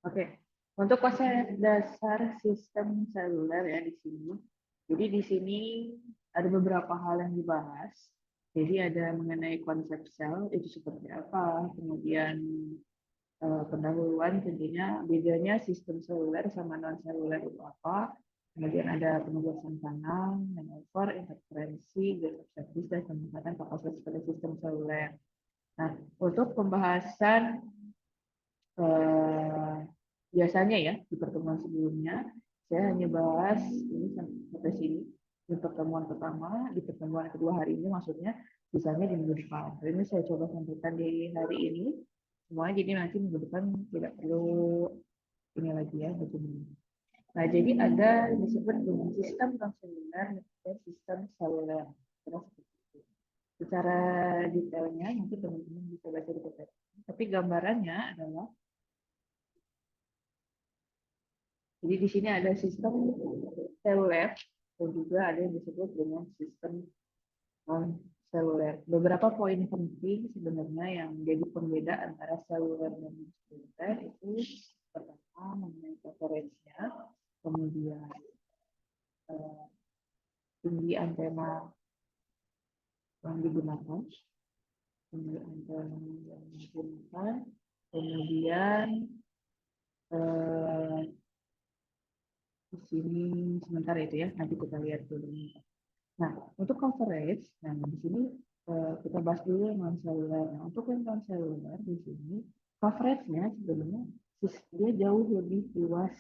Oke, untuk konsep dasar sistem seluler ya di sini. Jadi di sini ada beberapa hal yang dibahas. Jadi ada mengenai konsep sel itu seperti apa, kemudian pendahuluan tentunya bedanya sistem seluler sama non seluler itu apa, kemudian ada penugasan kanal, manuver, interferensi, gate dan penempatan kapasitas pada sistem seluler. Nah, untuk pembahasan eh, biasanya ya di pertemuan sebelumnya saya hanya bahas ini sampai sini di pertemuan pertama, di pertemuan kedua hari ini maksudnya misalnya di minggu depan. Hari ini saya coba sampaikan di hari ini semuanya, jadi nanti minggu depan tidak perlu ini lagi ya begini. Nah, jadi ada yang disebut dengan sistem konseluler dan sistem seluler. Terus secara detailnya nanti teman-teman bisa baca di buku. Tapi gambarannya adalah jadi di sini ada sistem seluler dan juga ada yang disebut dengan sistem non seluler. Beberapa poin penting sebenarnya yang menjadi pembeda antara seluler dan non seluler itu pertama mengenai coverage-nya, kemudian eh, tinggi antena yang digunakan, tinggi antena yang digunakan, kemudian eh, di sini sebentar itu ya, nanti kita lihat dulu. Nah, untuk coverage, nah di sini kita bahas dulu yang non seluler. Nah, untuk yang non seluler di sini coverage-nya sebenarnya dia jauh lebih luas,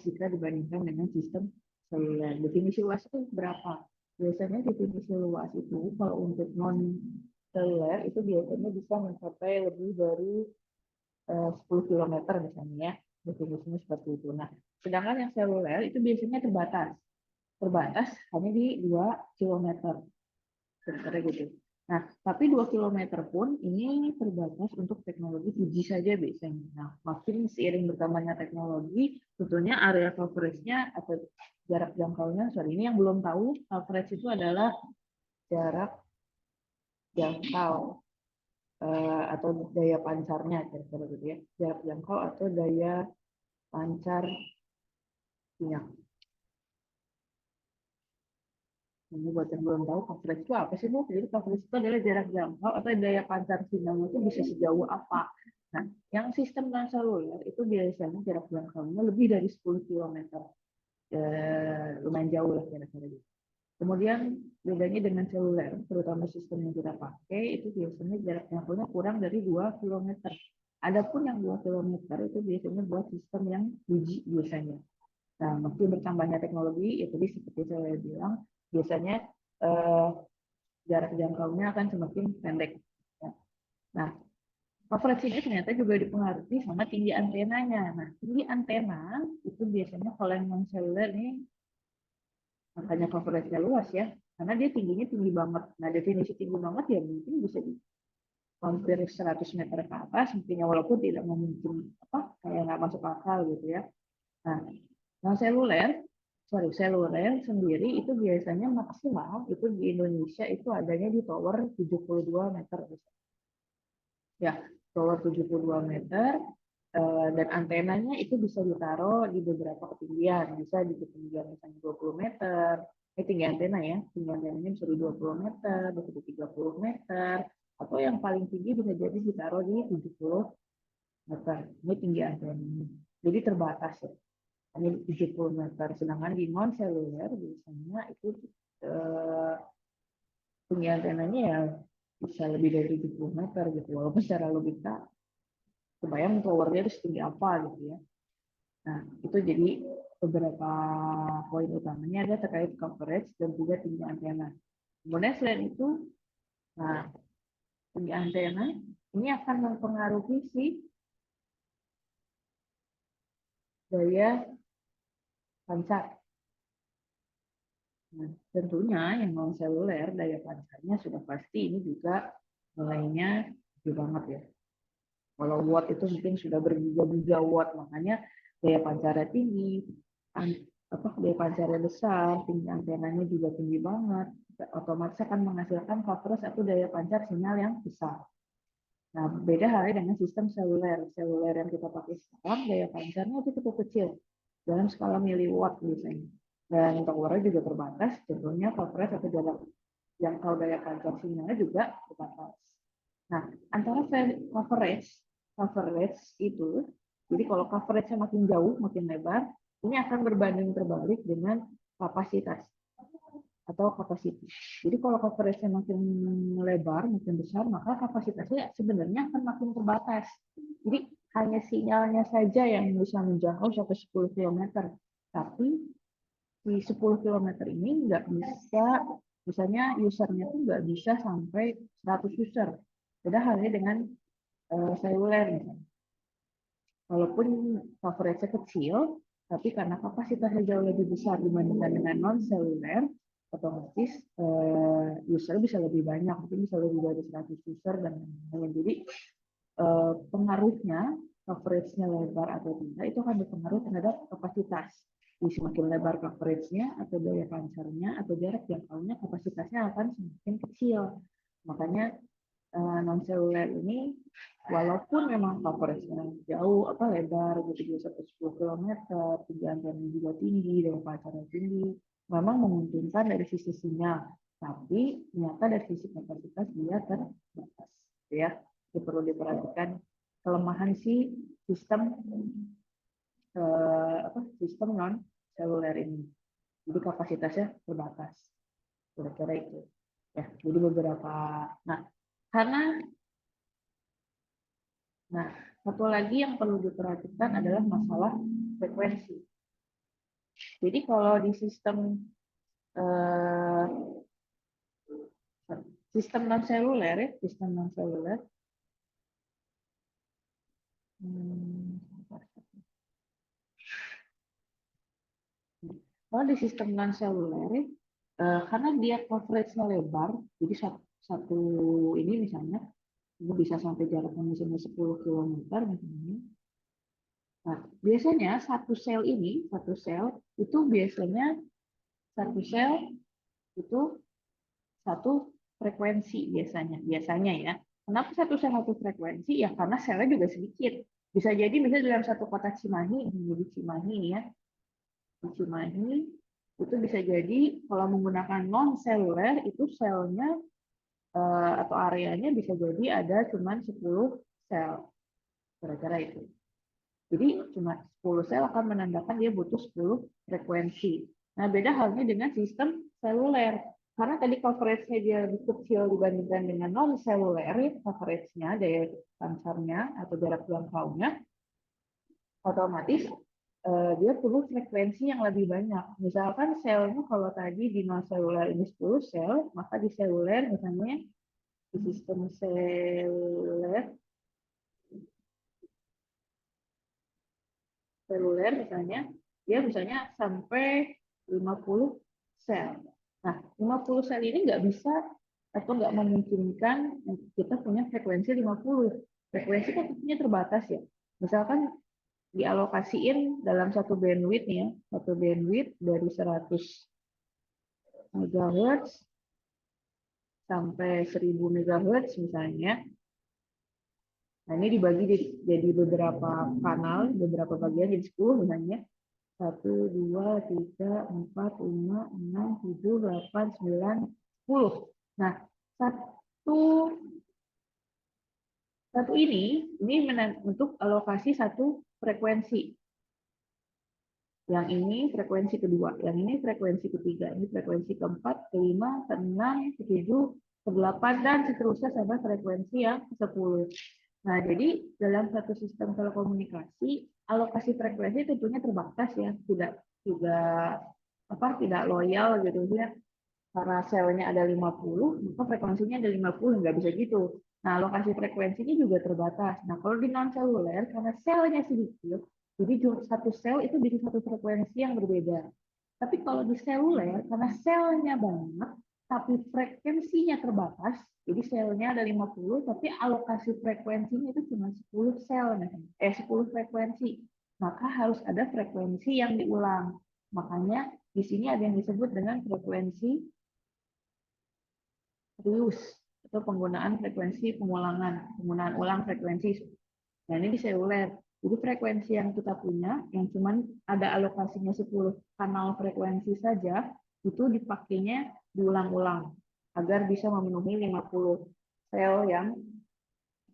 jika dibandingkan dengan sistem seluler. Definisi luas itu berapa? Biasanya definisi luas itu kalau untuk non seluler itu biasanya bisa mencapai lebih dari 10 km misalnya ya. Definisinya seperti itu. Nah, sedangkan yang seluler itu biasanya terbatas hanya di 2 km. Sebenarnya gitu. Nah, tapi 2 km pun ini terbatas untuk teknologi 2G saja biasanya. Nah, makin seiring berkembangnya teknologi, tentunya area coverage-nya atau jarak jangkaunya, sorry, ini yang belum tahu, coverage itu adalah jarak jangkau atau daya pancarnya, kira-kira gitu ya. Jarak jangkau atau daya pancar sinyal. Ini buat yang belum tahu, coverage itu apa sih, Bu? Jadi coverage itu adalah jarak jangkau atau daya pancar sinyal itu bisa sejauh apa. Nah, yang sistem non seluler itu biasanya jarak jangkaunya lebih dari 10 km. Lumayan jauh lah kira-kira gitu. Kemudian bedanya dengan seluler, terutama sistem yang kita pakai, itu biasanya jarak jangkaunya kurang dari 2 km. Adapun yang 2 km itu biasanya buat sistem yang uji biasanya. Nah, meski bertambahnya teknologi, ya tadi seperti saya bilang, biasanya eh, jarak jangkaunya akan semakin pendek. Ya. Nah, coverage ini ternyata juga dipengaruhi sama tinggi antenanya. Nah, tinggi antena itu biasanya kalau yang non seluler ini makanya coverage-nya luas ya, karena dia tingginya tinggi banget. Nah, definisi tinggi banget ya mungkin bisa hampir 100 meter ke atas, mungkin walaupun tidak mungkin apa kayak nggak masuk akal gitu ya. Nah, yang seluler sendiri itu biasanya maksimal itu di Indonesia itu adanya di tower 72 meter. Ya, tower 72 meter dan antenanya itu bisa ditaruh di beberapa ketinggian, bisa di ketinggian misalnya 20 meter. Tinggi antena ya, tinggi antenanya bisa di 20 meter, bisa di 30 meter, atau yang paling tinggi bisa jadi ditaruh di 70 meter. Ini tinggi antenanya. Jadi terbatas ya, hanya 70 meter. Sedangkan di non seluler biasanya itu eh, tinggi antenanya ya bisa lebih dari 70 meter gitu. Walaupun secara logika kebayang towernya itu setinggi apa gitu ya. Nah, itu jadi beberapa poin utamanya ada terkait coverage dan juga tinggi antena. Kemudian selain itu, nah, tinggi antena ini akan mempengaruhi si daya pancar. Nah, tentunya yang non seluler daya pancarnya sudah pasti ini juga nilainya gede banget ya. Kalau watt itu mungkin sudah bergiga-giga watt, makanya daya pancarnya tinggi, daya pancarnya besar, tinggi antenanya juga tinggi banget, otomatis akan menghasilkan coverage atau daya pancar sinyal yang besar. Nah, beda halnya dengan sistem seluler. Seluler yang kita pakai sekarang, daya pancarnya itu cukup kecil, dalam skala miliwatt misalnya. Dan towernya juga terbatas, cenderungnya coverage atau jarak jangkau daya pancar sinyalnya juga terbatas. Nah, antara coverage itu, jadi kalau coverage-nya makin jauh, makin lebar, ini akan berbanding terbalik dengan kapasitas atau capacity. Jadi kalau coverage-nya makin lebar, makin besar, maka kapasitasnya sebenarnya akan makin terbatas. Jadi hanya sinyalnya saja yang bisa menjangkau sampai 10 km. Tapi di 10 km ini nggak bisa, misalnya usernya tuh nggak bisa sampai 100 user. Beda halnya dengan seluler misalnya. Walaupun coverage-nya kecil, tapi karena kapasitasnya jauh lebih besar dibandingkan dengan non-seluler, otomatis user bisa lebih banyak, mungkin bisa lebih dari 100 user dan lain-lain. Jadi pengaruhnya coverage-nya lebar atau tidak itu akan berpengaruh terhadap kapasitas. Jadi semakin lebar coverage-nya atau daya pancarnya atau jarak jangkaunya, kapasitasnya akan semakin kecil. Makanya non seluler ini walaupun memang coverage-nya jauh lebar gitu bisa sampai 10 km, tinggi juga tinggi, daya pancarnya tinggi, memang menguntungkan dari sisi sinyal, tapi ternyata dari sisi kapasitas dia terbatas, ya. Itu perlu diperhatikan kelemahan si sistem sistem non seluler ini. Jadi kapasitasnya terbatas. Kira-kira itu. Ya, jadi beberapa. Nah, karena satu lagi yang perlu diperhatikan adalah masalah frekuensi. Jadi kalau di eh, sistem non seluler, kalau di sistem non seluler, karena dia coverage-nya lebar, jadi satu ini misalnya ini bisa sampai jaraknya misalnya 10 km misalnya. Nah, biasanya satu sel itu biasanya satu sel itu satu frekuensi biasanya ya. Kenapa satu frekuensi? Ya karena selnya juga sedikit. Bisa jadi misalnya dalam satu kota Cimahi, di Cimahi ya, di Cimahi itu bisa jadi kalau menggunakan non seluler itu selnya atau areanya bisa jadi ada cuma 10 sel, kira-kira itu. Jadi cuma 10 sel akan menandakan dia butuh 10 frekuensi. Nah, beda halnya dengan sistem seluler. Karena tadi coverage-nya dia lebih kecil dibandingkan dengan non-seluler, coverage-nya, daya pancarnya atau jarak jangkaunya, otomatis dia perlu frekuensi yang lebih banyak. Misalkan selnya kalau tadi di non-seluler ini 10 sel, maka di seluler misalnya di sistem seluler misalnya, dia misalnya sampai 50 sel. Nah, 50 sel ini nggak bisa atau nggak memungkinkan kita punya frekuensi 50. Frekuensi kan tentunya terbatas ya. Misalkan dialokasiin dalam satu bandwidth ya, satu bandwidth dari 100 MHz sampai 1000 MHz misalnya. Nah, ini dibagi jadi beberapa kanal, beberapa bagian jadi 10 misalnya. 1, 2, 3, 4, 5, 6, 7, 8, 9, 10. Nah, satu satu ini untuk alokasi satu frekuensi. Yang ini frekuensi kedua, yang ini frekuensi ketiga, ini frekuensi keempat, kelima, keenam, ketujuh, kedelapan, dan seterusnya sampai frekuensi yang ke-10. Nah, jadi dalam satu sistem telekomunikasi, alokasi frekuensi tentunya terbatas ya, tidak loyal gitu ya. Karena selnya ada 50, maka frekuensinya ada 50, nggak bisa gitu. Nah, alokasi frekuensinya juga terbatas. Nah, kalau di non seluler karena selnya sedikit, jadi satu sel itu bisa satu frekuensi yang berbeda. Tapi kalau di seluler, karena selnya banyak, tapi frekuensinya terbatas, jadi selnya ada 50, tapi alokasi frekuensinya itu cuma 10 sel, 10 frekuensi. Maka harus ada frekuensi yang diulang. Makanya di sini ada yang disebut dengan frekuensi reuse. atau penggunaan frekuensi penggunaan ulang frekuensi. Nah, ini di seluler. Jadi frekuensi yang kita punya, yang cuman ada alokasinya 10 kanal frekuensi saja, itu dipakainya diulang-ulang agar bisa memenuhi 50 sel yang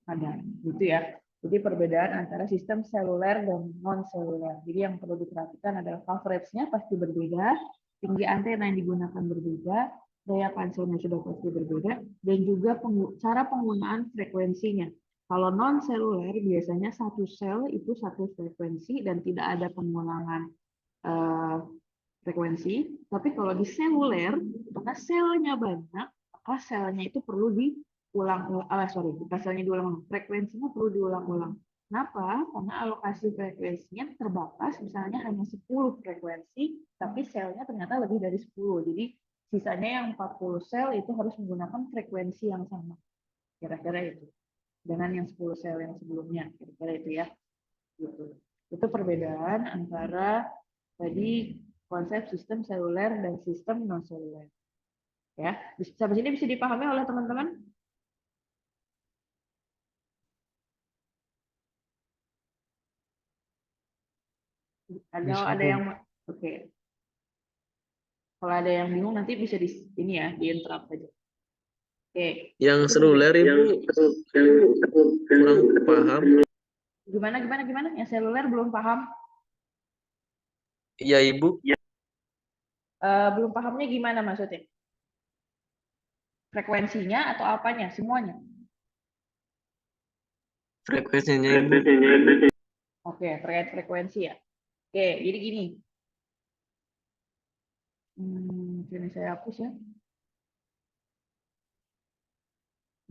ada. Gitu ya. Jadi perbedaan antara sistem seluler dan non-seluler. Jadi yang perlu diperhatikan adalah coverage-nya pasti berbeda, tinggi antena yang digunakan berbeda, daya panselnya sudah pasti berbeda, dan juga cara penggunaan frekuensinya. Kalau non-seluler biasanya satu sel itu satu frekuensi dan tidak ada pengulangan frekuensi. Tapi kalau di seluler, karena selnya banyak, maka selnya itu perlu frekuensinya perlu diulang-ulang. Kenapa? Karena alokasi frekuensinya terbatas, misalnya hanya 10 frekuensi, tapi selnya ternyata lebih dari 10. Jadi sisanya yang 40 sel itu harus menggunakan frekuensi yang sama. Kira-kira itu. Dengan yang 10 sel yang sebelumnya. Kira-kira itu ya. Gitu. Itu perbedaan antara tadi konsep sistem seluler dan sistem non seluler. Ya, sampai sini bisa dipahami oleh teman-teman? Ada Bu. yang oke. Kalau ada yang bingung nanti bisa di ini ya, di interrupt aja. Oke. Yang Itu seluler Ibu kurang paham. gimana? Yang seluler belum paham? Iya Ibu. Belum pahamnya gimana maksudnya? Frekuensinya atau apanya? Semuanya. Frekuensinya Ibu. Oke, terkait frekuensi ya. Oke, jadi gini. Ini saya hapus ya.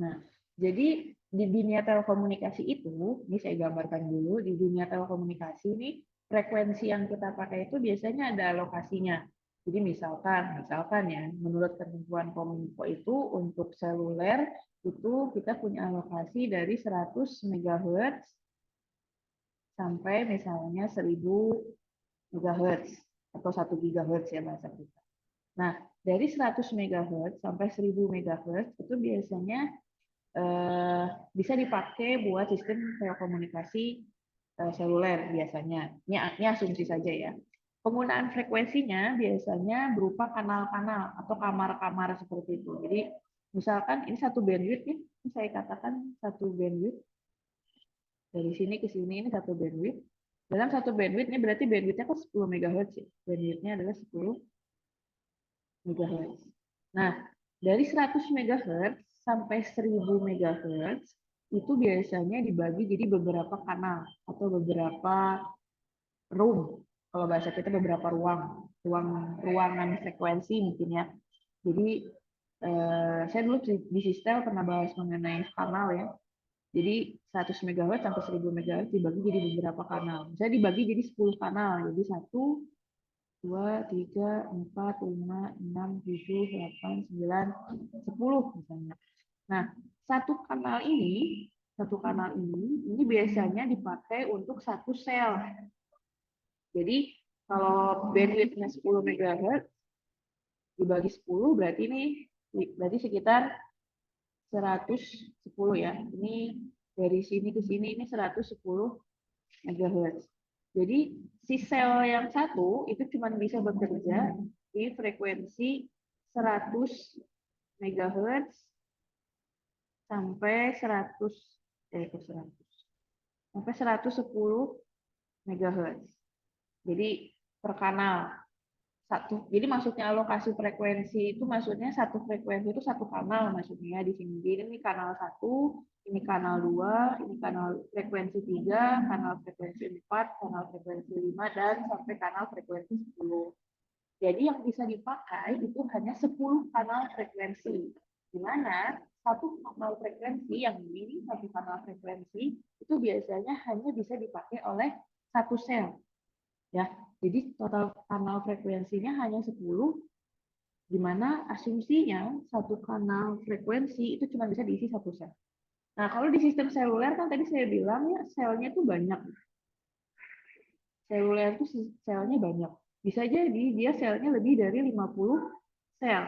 Nah, jadi di dunia telekomunikasi itu, ini saya gambarkan dulu, di dunia telekomunikasi ini, frekuensi yang kita pakai itu biasanya ada alokasinya. Jadi misalkan ya, menurut ketentuan Kominfo itu untuk seluler itu kita punya alokasi dari 100 MHz sampai misalnya 1000 MHz atau 1 GHz ya bahasa kita. Nah, dari 100 MHz sampai 1000 MHz itu biasanya bisa dipakai buat sistem telekomunikasi seluler biasanya. Ini asumsi saja ya. Penggunaan frekuensinya biasanya berupa kanal-kanal atau kamar-kamar seperti itu. Jadi misalkan ini satu bandwidth ya, ini saya katakan satu bandwidth dari sini ke sini ini satu bandwidth. Dalam satu bandwidth ini berarti bandwidthnya kan 10 MHz ya. Bandwidthnya adalah 10 MHz. Nah, dari 100 MHz sampai 1000 MHz itu biasanya dibagi jadi beberapa kanal atau beberapa room. Kalau bahasa kita beberapa ruangan frekuensi mungkin ya. Jadi saya dulu di Sistel pernah bahas mengenai kanal ya. Jadi 100 MHz sampai 1000 MHz dibagi jadi beberapa kanal. Saya dibagi jadi 10 kanal. Jadi 1, 2, 3, 4, 5, 6, 7, 8, 9, 10 misalnya. Nah, satu kanal ini biasanya dipakai untuk satu sel. Jadi kalau bandwidth-nya 10 MHz dibagi 10 berarti sekitar 110 ya. Ini dari sini ke sini ini 110 MHz. Jadi si sel yang satu itu cuma bisa bekerja di frekuensi 100 MHz sampai 110 MHz. Jadi per kanal satu. Jadi maksudnya alokasi frekuensi itu maksudnya satu frekuensi itu satu kanal maksudnya di sini. Jadi ini kanal 1, ini kanal 2, ini kanal frekuensi 3, kanal frekuensi 4, kanal frekuensi 5 dan sampai kanal frekuensi 10. Jadi yang bisa dipakai itu hanya 10 kanal frekuensi. Di mana satu kanal frekuensi yang ini satu kanal frekuensi itu biasanya hanya bisa dipakai oleh satu sel. Ya, jadi total kanal frekuensinya hanya 10, di mana asumsinya satu kanal frekuensi itu cuma bisa diisi satu sel. Nah, kalau di sistem seluler kan tadi saya bilang ya selnya itu banyak. Seluler itu selnya banyak. Bisa jadi dia selnya lebih dari 50 sel.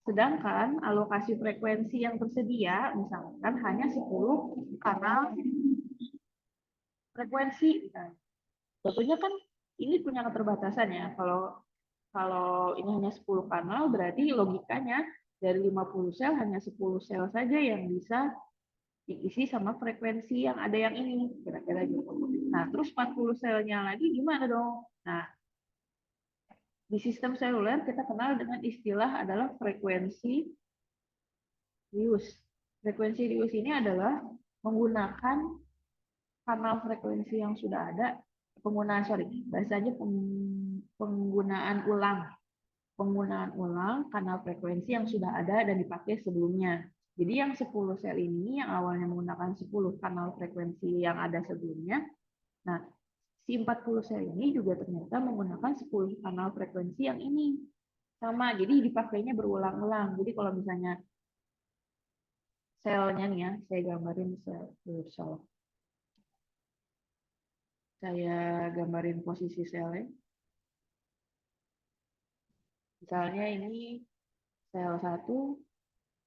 Sedangkan alokasi frekuensi yang tersedia, misalkan hanya 10 kanal frekuensi. Tentunya kan ini punya keterbatasan ya. Kalau ini hanya 10 kanal, berarti logikanya dari 50 sel hanya 10 sel saja yang bisa diisi sama frekuensi yang ada yang ini, kira-kira gitu. Nah, terus 40 selnya lagi gimana dong? Nah, di sistem seluler kita kenal dengan istilah adalah frekuensi rius. Frekuensi rius ini adalah menggunakan kanal frekuensi yang sudah ada, bahasanya penggunaan ulang kanal frekuensi yang sudah ada dan dipakai sebelumnya. Jadi yang 10 sel ini yang awalnya menggunakan 10 kanal frekuensi yang ada sebelumnya, nah si 40 sel ini juga ternyata menggunakan 10 kanal frekuensi yang ini. Sama, jadi dipakainya berulang-ulang. Jadi kalau misalnya selnya nih ya, saya gambarin sel. Saya gambarin posisi selnya. Misalnya ini sel 1,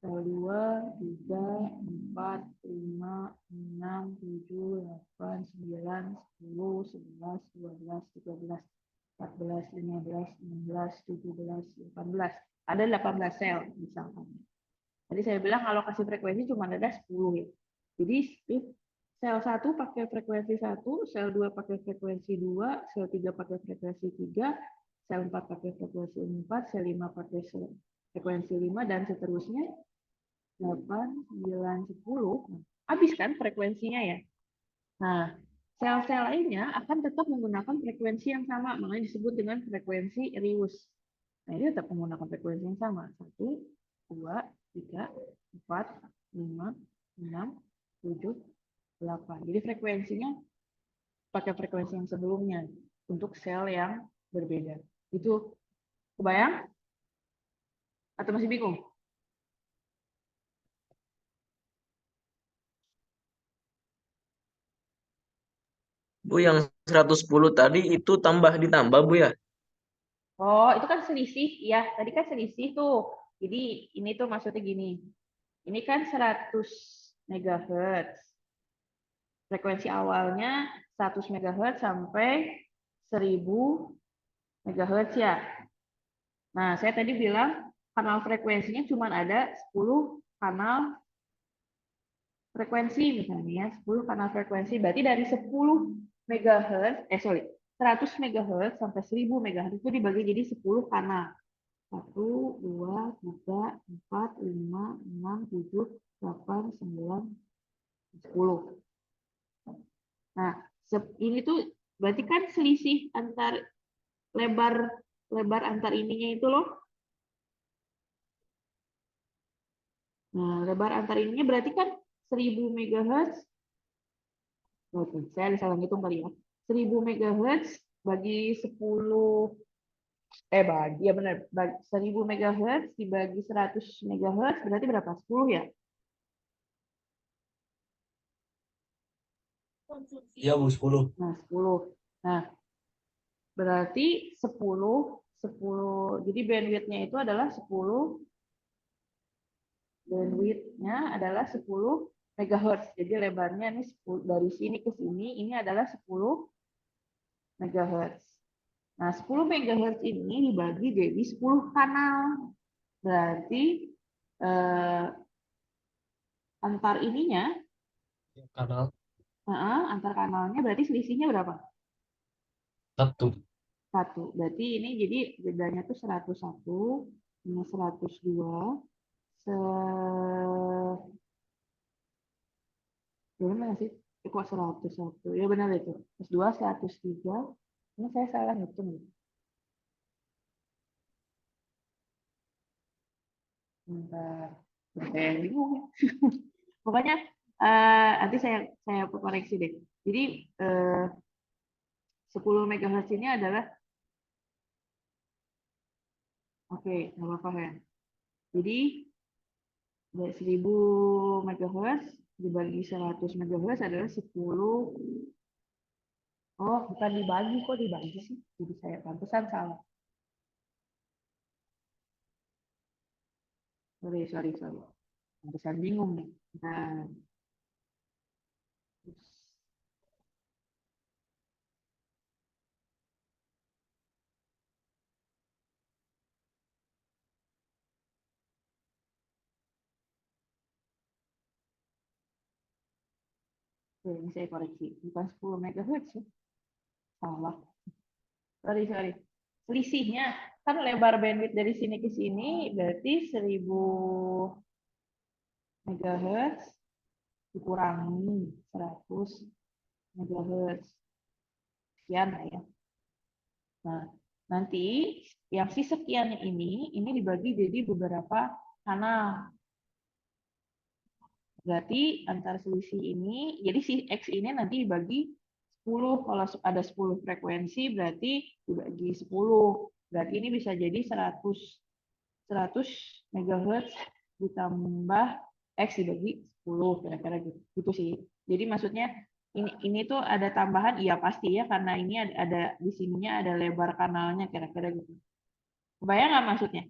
sel 2, 3, 4, 5, 6, 7, 8, 9, 10, 11, 12, 13, 14, 15, 16, 17, 18. Ada 18 sel misalkan. Tadi saya bilang alokasi frekuensi cuma ada 10 ya. Jadi sel 1 pakai frekuensi 1, sel 2 pakai frekuensi 2, sel 3 pakai frekuensi 3, sel 4 pakai frekuensi 4, sel 5 pakai frekuensi 5, dan seterusnya 8, 9, 10. Habis kan frekuensinya ya. Nah, sel-sel lainnya akan tetap menggunakan frekuensi yang sama, makanya disebut dengan frekuensi rius. Nah, ini tetap menggunakan frekuensi yang sama. 1, 2, 3, 4, 5, 6, 7, 8. Jadi frekuensinya pakai frekuensi yang sebelumnya untuk sel yang berbeda. Itu kebayang? Atau masih bingung? Bu, yang 110 tadi itu tambah ditambah, Bu ya? Oh, itu kan selisih. Ya, tadi kan selisih tuh. Jadi ini tuh maksudnya gini. Ini kan 100 MHz. Frekuensi awalnya 100 MHz sampai 1000 MHz ya. Nah, saya tadi bilang kanal frekuensinya cuma ada 10 kanal frekuensi misalnya ya, 10 kanal frekuensi. Berarti dari 10 MHz, 100 MHz sampai 1000 MHz itu dibagi jadi 10 kanal. 1, 2, 3, 4, 5, 6, 7, 8, 9, 10. Nah, ini tuh berarti kan selisih antar lebar lebar antar ininya itu loh. Nah, lebar antar ininya berarti kan 1000 MHz. Oke, saya salah ngitung kali ya. 1000 MHz bagi 10 bagi ya benar, 1000 MHz dibagi 100 MHz berarti berapa? 10 ya? Iya, Bu, 10. Nah, 10. Nah, berarti 10, jadi bandwidth-nya itu adalah 10, bandwidth-nya adalah 10 MHz. Jadi lebarnya ini 10, dari sini ke sini ini adalah 10 MHz. Nah, 10 MHz ini dibagi jadi 10 kanal. Berarti eh, antar ininya, Kanal antar kanalnya berarti selisihnya berapa? 1. 1. Berarti ini jadi bedanya tuh 101, ini 102, se gimana sih? Kok 101? Ya benar itu. Terus 2, 103. Ini saya salah ngitung. Bentar. Saya yang bingung. Pokoknya nanti saya koreksi deh. Jadi 10 MHz ini adalah oke, nggak apa-apa ya. Jadi 1000 MHz dibagi 100 MHz adalah 10. Oh, bukan dibagi, kok dibagi sih? Jadi saya pantesan salah. Sorry. Barusan bingung nih. Nah, oke, ini saya koreksi. Bukan 10 MHz ya. Salah. Sorry. Selisihnya kan lebar bandwidth dari sini ke sini berarti 1000 MHz dikurangi 100 MHz. Sekian lah ya. Nah, nanti yang si sekiannya ini dibagi jadi beberapa kanal. Berarti antara selisih ini, jadi si X ini nanti dibagi 10. Kalau ada 10 frekuensi, berarti dibagi 10. Berarti ini bisa jadi 100 MHz ditambah X dibagi 10, kira-kira gitu. Gitu sih. Jadi maksudnya ini tuh ada tambahan, iya pasti ya, karena ini ada di sininya ada lebar kanalnya, kira-kira gitu. Kebayang nggak maksudnya?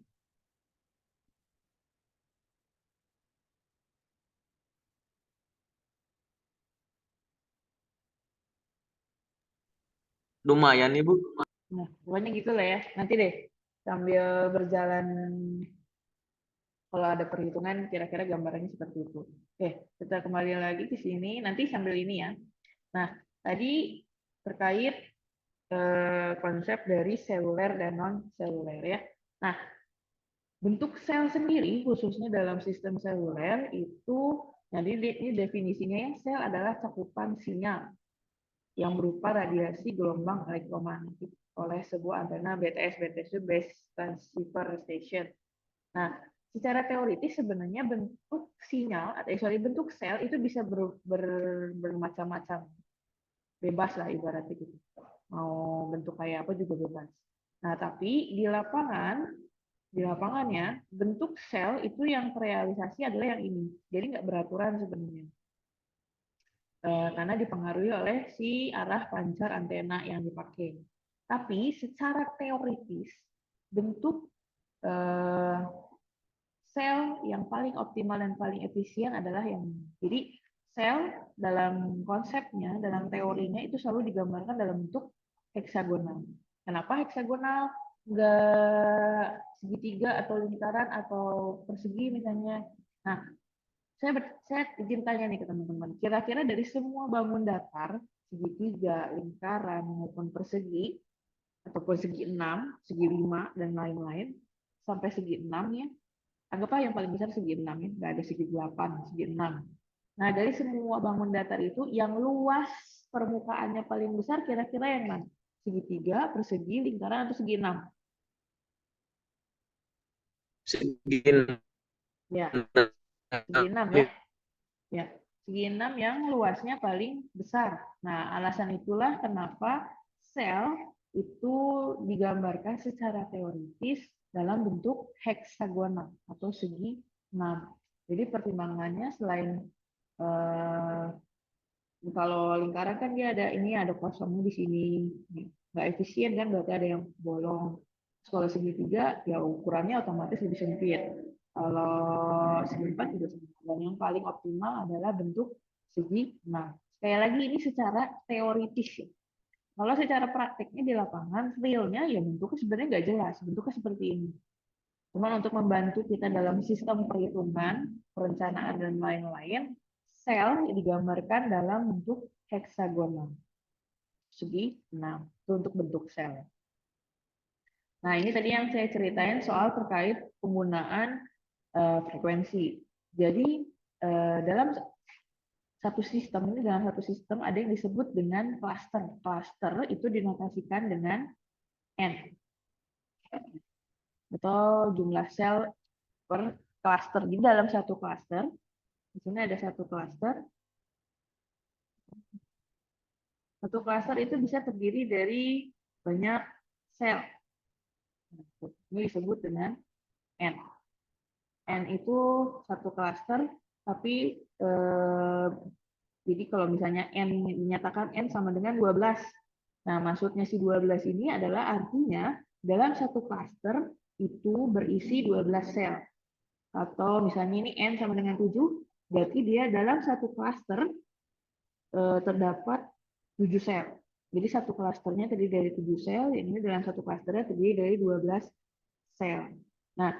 Lumayan nih Bu. Nah, pokoknya gitu lah ya. Nanti deh, sambil berjalan, kalau ada perhitungan, kira-kira gambarannya seperti itu. Oke, kita kembali lagi ke sini, nanti sambil ini ya. Nah, tadi terkait konsep dari seluler dan non-seluler ya. Nah, bentuk sel sendiri, khususnya dalam sistem seluler, itu, jadi ini definisinya ya, sel adalah cakupan sinyal yang berupa radiasi gelombang elektromagnetik oleh sebuah antena BTS itu Base Transceiver Station. Nah, secara teoritis sebenarnya bentuk sinyal atau bentuk sel itu bisa bermacam-macam, bebas lah ibaratnya gitu. Mau bentuk kayak apa juga bebas. Nah, tapi di lapangannya bentuk sel itu yang terrealisasi adalah yang ini. Jadi nggak beraturan sebenarnya. Karena dipengaruhi oleh si arah pancar antena yang dipakai. Tapi secara teoritis bentuk sel yang paling optimal dan paling efisien adalah yang ini. Jadi sel dalam konsepnya, dalam teorinya itu selalu digambarkan dalam bentuk heksagonal. Kenapa heksagonal? Nggak segitiga atau lingkaran atau persegi misalnya. Nah, saya izin tanya nih ke teman-teman. Kira-kira dari semua bangun datar, segitiga, lingkaran, maupun persegi, ataupun segi 6, segi 5, dan lain-lain, sampai segi 6 ya, anggaplah yang paling besar segi 6 ya, nggak ada segi 8, segi 6. Nah, dari semua bangun datar itu, yang luas permukaannya paling besar kira-kira yang mana? Segitiga, persegi, lingkaran, atau segi 6? Segini. Ya, segi 6 ya. Ya, segi 6 yang luasnya paling besar. Nah, alasan itulah kenapa sel itu digambarkan secara teoritis dalam bentuk heksagonal atau segi 6. Jadi pertimbangannya selain kalau lingkaran kan dia ada kosongnya di sini, nggak efisien kan, berarti ada yang bolong. Kalau segitiga ya ukurannya otomatis lebih sempit. Kalau segi 4 juga sempit. Dan yang paling optimal adalah bentuk segi 6. Sekali lagi ini secara teoritis ya. Kalau secara prakteknya di lapangan, realnya ya bentuknya sebenarnya nggak jelas. Bentuknya seperti ini. Cuma untuk membantu kita dalam sistem perhitungan, perencanaan, dan lain-lain, sel digambarkan dalam bentuk heksagonal. Segi 6. Itu untuk bentuk sel. Nah, ini tadi yang saya ceritain soal terkait penggunaan frekuensi. Jadi, dalam satu sistem ada yang disebut dengan cluster. Cluster itu dinotasikan dengan N atau jumlah sel per cluster. Jadi dalam satu cluster, di sini ada satu cluster. Satu cluster itu bisa terdiri dari banyak sel. Ini disebut dengan N. N itu satu cluster, tapi jadi kalau misalnya N dinyatakan N sama dengan 12. Nah, maksudnya si 12 ini adalah artinya dalam satu cluster itu berisi 12 sel. atau misalnya ini N sama dengan 7, berarti dia dalam satu klaster terdapat 7 sel. Jadi satu klasternya terdiri dari 7 sel, ini dalam satu klasternya terdiri dari 12 sel. Nah,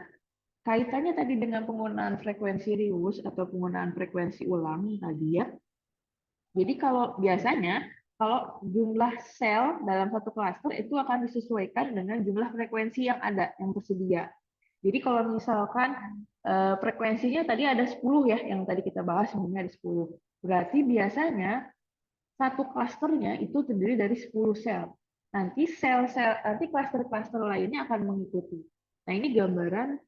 kaitannya tadi dengan penggunaan frekuensi Rius atau penggunaan frekuensi ulang tadi ya. Jadi kalau biasanya kalau jumlah sel dalam satu klaster itu akan disesuaikan dengan jumlah frekuensi yang ada, yang tersedia. Jadi kalau misalkan frekuensinya tadi ada 10 ya, yang tadi kita bahas sebenarnya ada 10. Berarti biasanya satu klasternya itu terdiri dari 10 sel. Nanti nanti klaster-klaster lainnya akan mengikuti. Nah, ini gambaran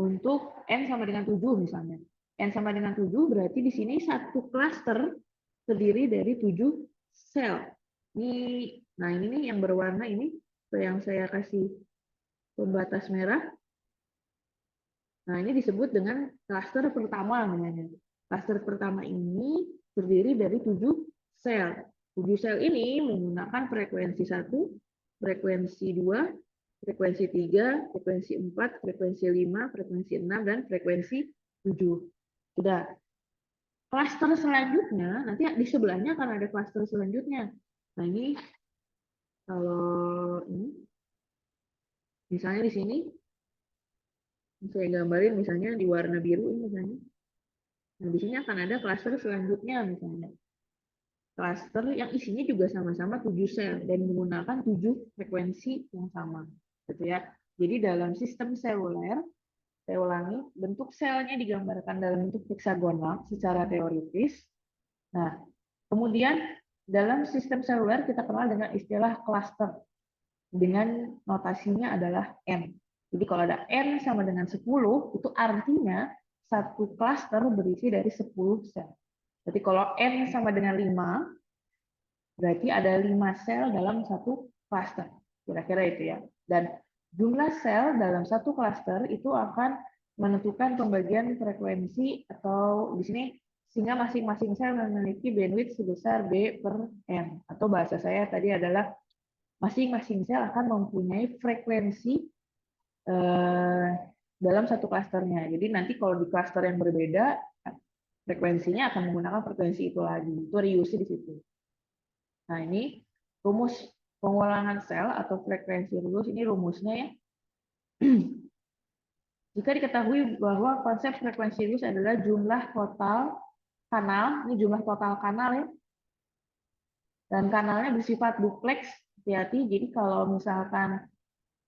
untuk N sama dengan 7 misalnya. N sama dengan 7 berarti di sini satu klaster terdiri dari 7 sel. Nah ini nih yang berwarna ini, yang saya kasih pembatas merah. Nah ini disebut dengan klaster pertama namanya. Klaster pertama ini terdiri dari 7 sel. 7 sel ini menggunakan frekuensi 1, frekuensi 2, frekuensi 3, frekuensi 4, frekuensi 5, frekuensi 6, dan frekuensi 7. Sudah. Klaster selanjutnya, nanti di sebelahnya akan ada klaster selanjutnya. Nah ini, kalau ini, misalnya di sini, saya gambarin misalnya di warna biru ini misalnya. Nah di sini akan ada klaster selanjutnya misalnya. Klaster yang isinya juga sama-sama 7 sel dan menggunakan 7 frekuensi yang sama. Gitu ya. Jadi dalam sistem seluler, saya ulangi, bentuk selnya digambarkan dalam bentuk heksagonal secara teoritis. Nah, kemudian dalam sistem seluler kita kenal dengan istilah cluster dengan notasinya adalah N. Jadi kalau ada N sama dengan 10, itu artinya satu cluster berisi dari 10 sel. Jadi kalau N sama dengan 5, berarti ada 5 sel dalam satu cluster. Kira-kira itu ya. Dan jumlah sel dalam satu cluster itu akan menentukan pembagian frekuensi atau di sini sehingga masing-masing sel memiliki bandwidth sebesar B per N. Atau bahasa saya tadi adalah masing-masing sel akan mempunyai frekuensi dalam satu klasternya. Jadi nanti kalau di klaster yang berbeda, frekuensinya akan menggunakan frekuensi itu lagi. Itu reuse di situ. Nah, ini rumus pengulangan sel atau frekuensi reuse, ini rumusnya ya. Jika diketahui bahwa konsep frekuensi reuse adalah jumlah total kanal, ini jumlah total kanal ya, dan kanalnya bersifat duplex, hati-hati. Jadi kalau misalkan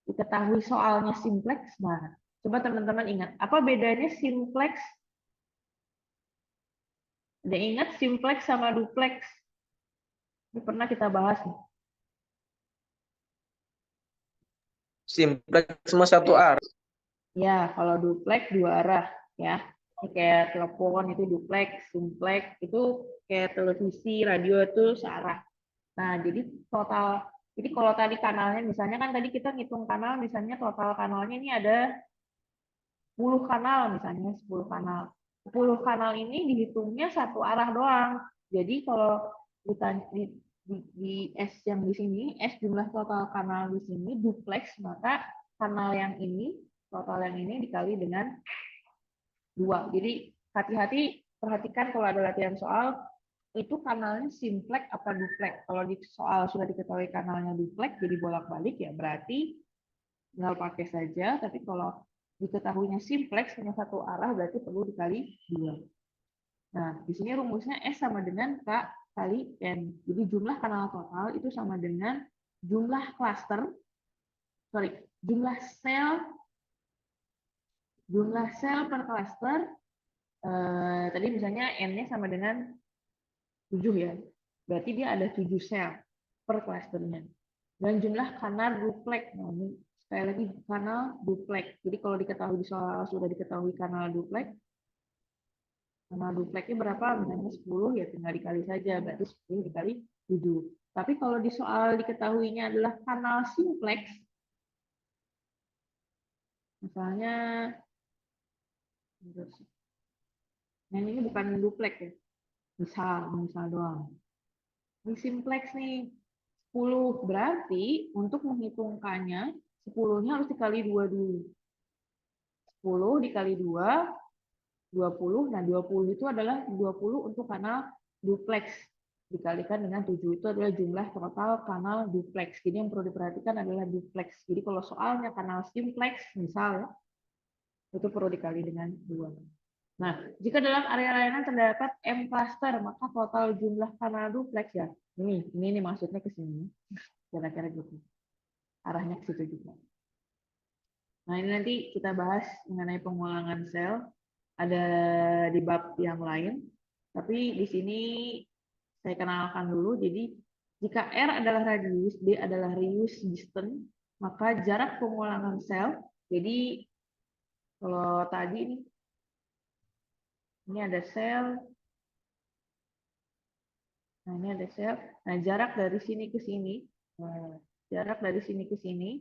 diketahui soalnya simplex, nah coba teman-teman ingat, apa bedanya simplex? Ada ingat simplex sama duplex? Ini pernah kita bahas nih. Simplex semua satu arah. Ya, kalau duplex dua arah ya. Ini kayak telepon itu duplex, simplex itu kayak televisi, radio itu searah. Nah, jadi kalau tadi kanalnya misalnya kan tadi kita ngitung kanal misalnya total kanalnya ini ada 10 kanal misalnya, 10 kanal. 10 kanal ini dihitungnya satu arah doang. Jadi kalau di S yang di sini, S jumlah total kanal di sini duplex, maka kanal yang ini, total yang ini dikali dengan 2. Jadi hati-hati, perhatikan kalau ada latihan soal, itu kanalnya simplex apa duplex. Kalau di soal sudah diketahui kanalnya duplex, jadi bolak-balik ya berarti tinggal pakai saja. Tapi kalau diketahuinya simplex hanya satu arah, berarti perlu dikali 2. Nah, di sini rumusnya S sama dengan K kali N. Jadi jumlah kanal total itu sama dengan jumlah cluster, jumlah sel per cluster. Tadi misalnya N-nya sama dengan 7 ya. Berarti dia ada 7 sel per clusternya. Dan jumlah kanal duplex. Nah, ini sekali lagi kanal duplex. Jadi kalau diketahui di soal sudah diketahui kanal duplex, kanal duplexnya berapa? Misalnya 10 ya tinggal dikali saja. Berarti 10 dikali 7. Tapi kalau di soal diketahuinya adalah kanal simplex, misalnya, nah ini bukan duplex ya. Misal doang. Ini simplex nih. 10 berarti untuk menghitungkannya 10-nya harus dikali 2 dulu. 10 dikali 2, 20. Nah, 20 itu adalah 20 untuk kanal duplex. Dikalikan dengan 7 itu adalah jumlah total kanal duplex. Jadi yang perlu diperhatikan adalah duplex. Jadi kalau soalnya kanal simplex, misal ya, itu perlu dikali dengan 2. Nah, jika dalam area layanan terdapat M cluster, maka total jumlah kanal duplex ya. Ini maksudnya ke sini. Kira-kira gitu. Arahnya ke situ juga. Nah, ini nanti kita bahas mengenai pengulangan sel. Ada di bab yang lain. Tapi di sini saya kenalkan dulu. Jadi, jika R adalah radius, D adalah reuse distance, maka jarak pengulangan sel. Jadi, kalau tadi ini ada sel. Nah, ini ada sel. Nah, jarak dari sini ke sini. Jarak dari sini ke sini.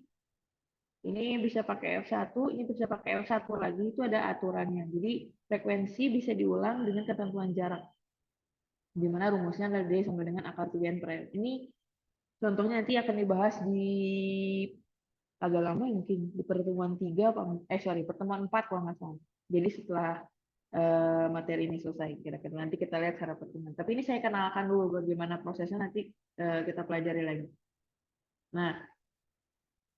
Ini bisa pakai F1, ini bisa pakai F1 lagi, itu ada aturannya. Jadi frekuensi bisa diulang dengan ketentuan jarak. Di mana rumusnya adalah D sama dengan akar 3N per L. Ini contohnya nanti akan dibahas di agak lama mungkin di pertemuan 3 pertemuan 4 kalau nggak salah. Jadi setelah materi ini selesai kira-kira nanti kita lihat cara pertemuan. Tapi ini saya kenalkan dulu bagaimana prosesnya, nanti kita pelajari lagi. Nah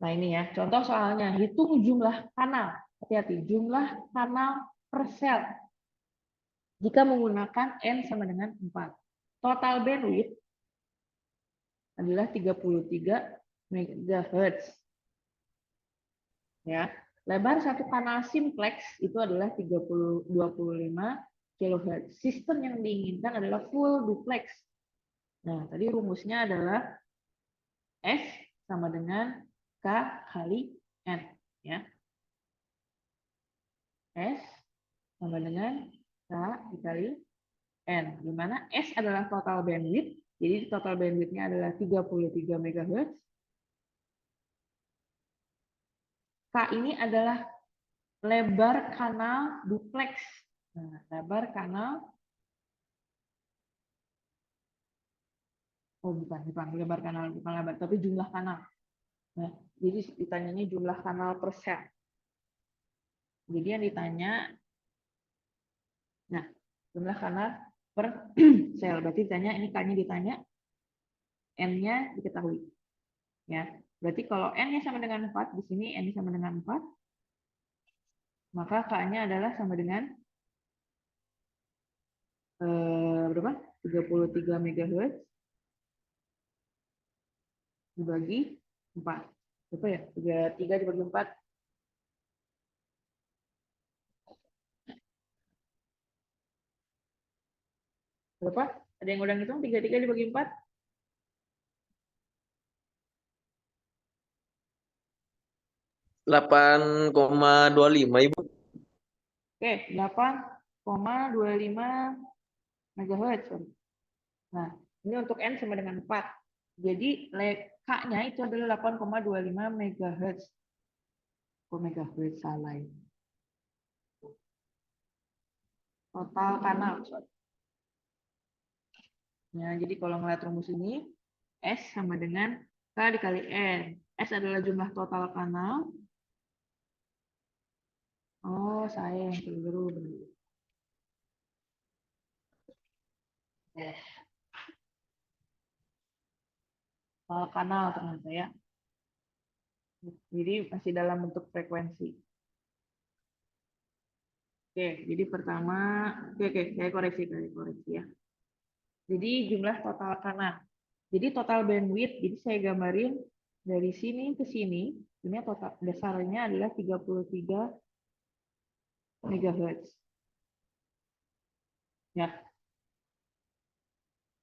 ini ya, contoh soalnya, hitung jumlah kanal. Hati-hati, jumlah kanal per sel. Jika menggunakan N sama dengan 4. Total bandwidth adalah 33 MHz. Ya. Lebar satu kanal simplex itu adalah 25 kHz. Sistem yang diinginkan adalah full duplex. Nah, tadi rumusnya adalah S sama dengan K kali N. Ya. S sama dengan K dikali N, di mana S adalah total bandwidth, jadi total bandwidth-nya adalah 33 MHz. K ini adalah lebar kanal duplex. Nah, lebar kanal, bukan lebar kanal, bukan lebar, tapi jumlah kanal. Nah, jadi ditanyanya jumlah kanal per sel. Jadi yang ditanya, nah, jumlah kanal per sel. Berarti ditanya, ini K-nya ditanya, N-nya diketahui. Ya, berarti kalau N-nya sama dengan 4, di sini N-nya sama dengan 4, maka K-nya adalah sama dengan berapa? 33 MHz dibagi 4. Berapa ya? 33 dibagi 4. Berapa? Ada yang udah ngitung? 33 dibagi 4? 8,25 Ibu. Oke, 8,25 MHz. Nah, ini untuk N sama dengan 4. Jadi K-nya itu adalah 8,25 MHz. Oh, MHz salah ini. Total kanal. Ya, jadi kalau ngeliat rumus ini, S sama dengan K dikali N. S adalah jumlah total kanal. Oh, saya yang keliru. Total kanal ternyata ya. Jadi masih dalam bentuk frekuensi. Oke, jadi pertama, oke, saya koreksi ya. Jadi jumlah total kanal. Jadi total bandwidth, jadi saya gambarin dari sini ke sini, ini total dasarnya adalah 33 MHz. Ya.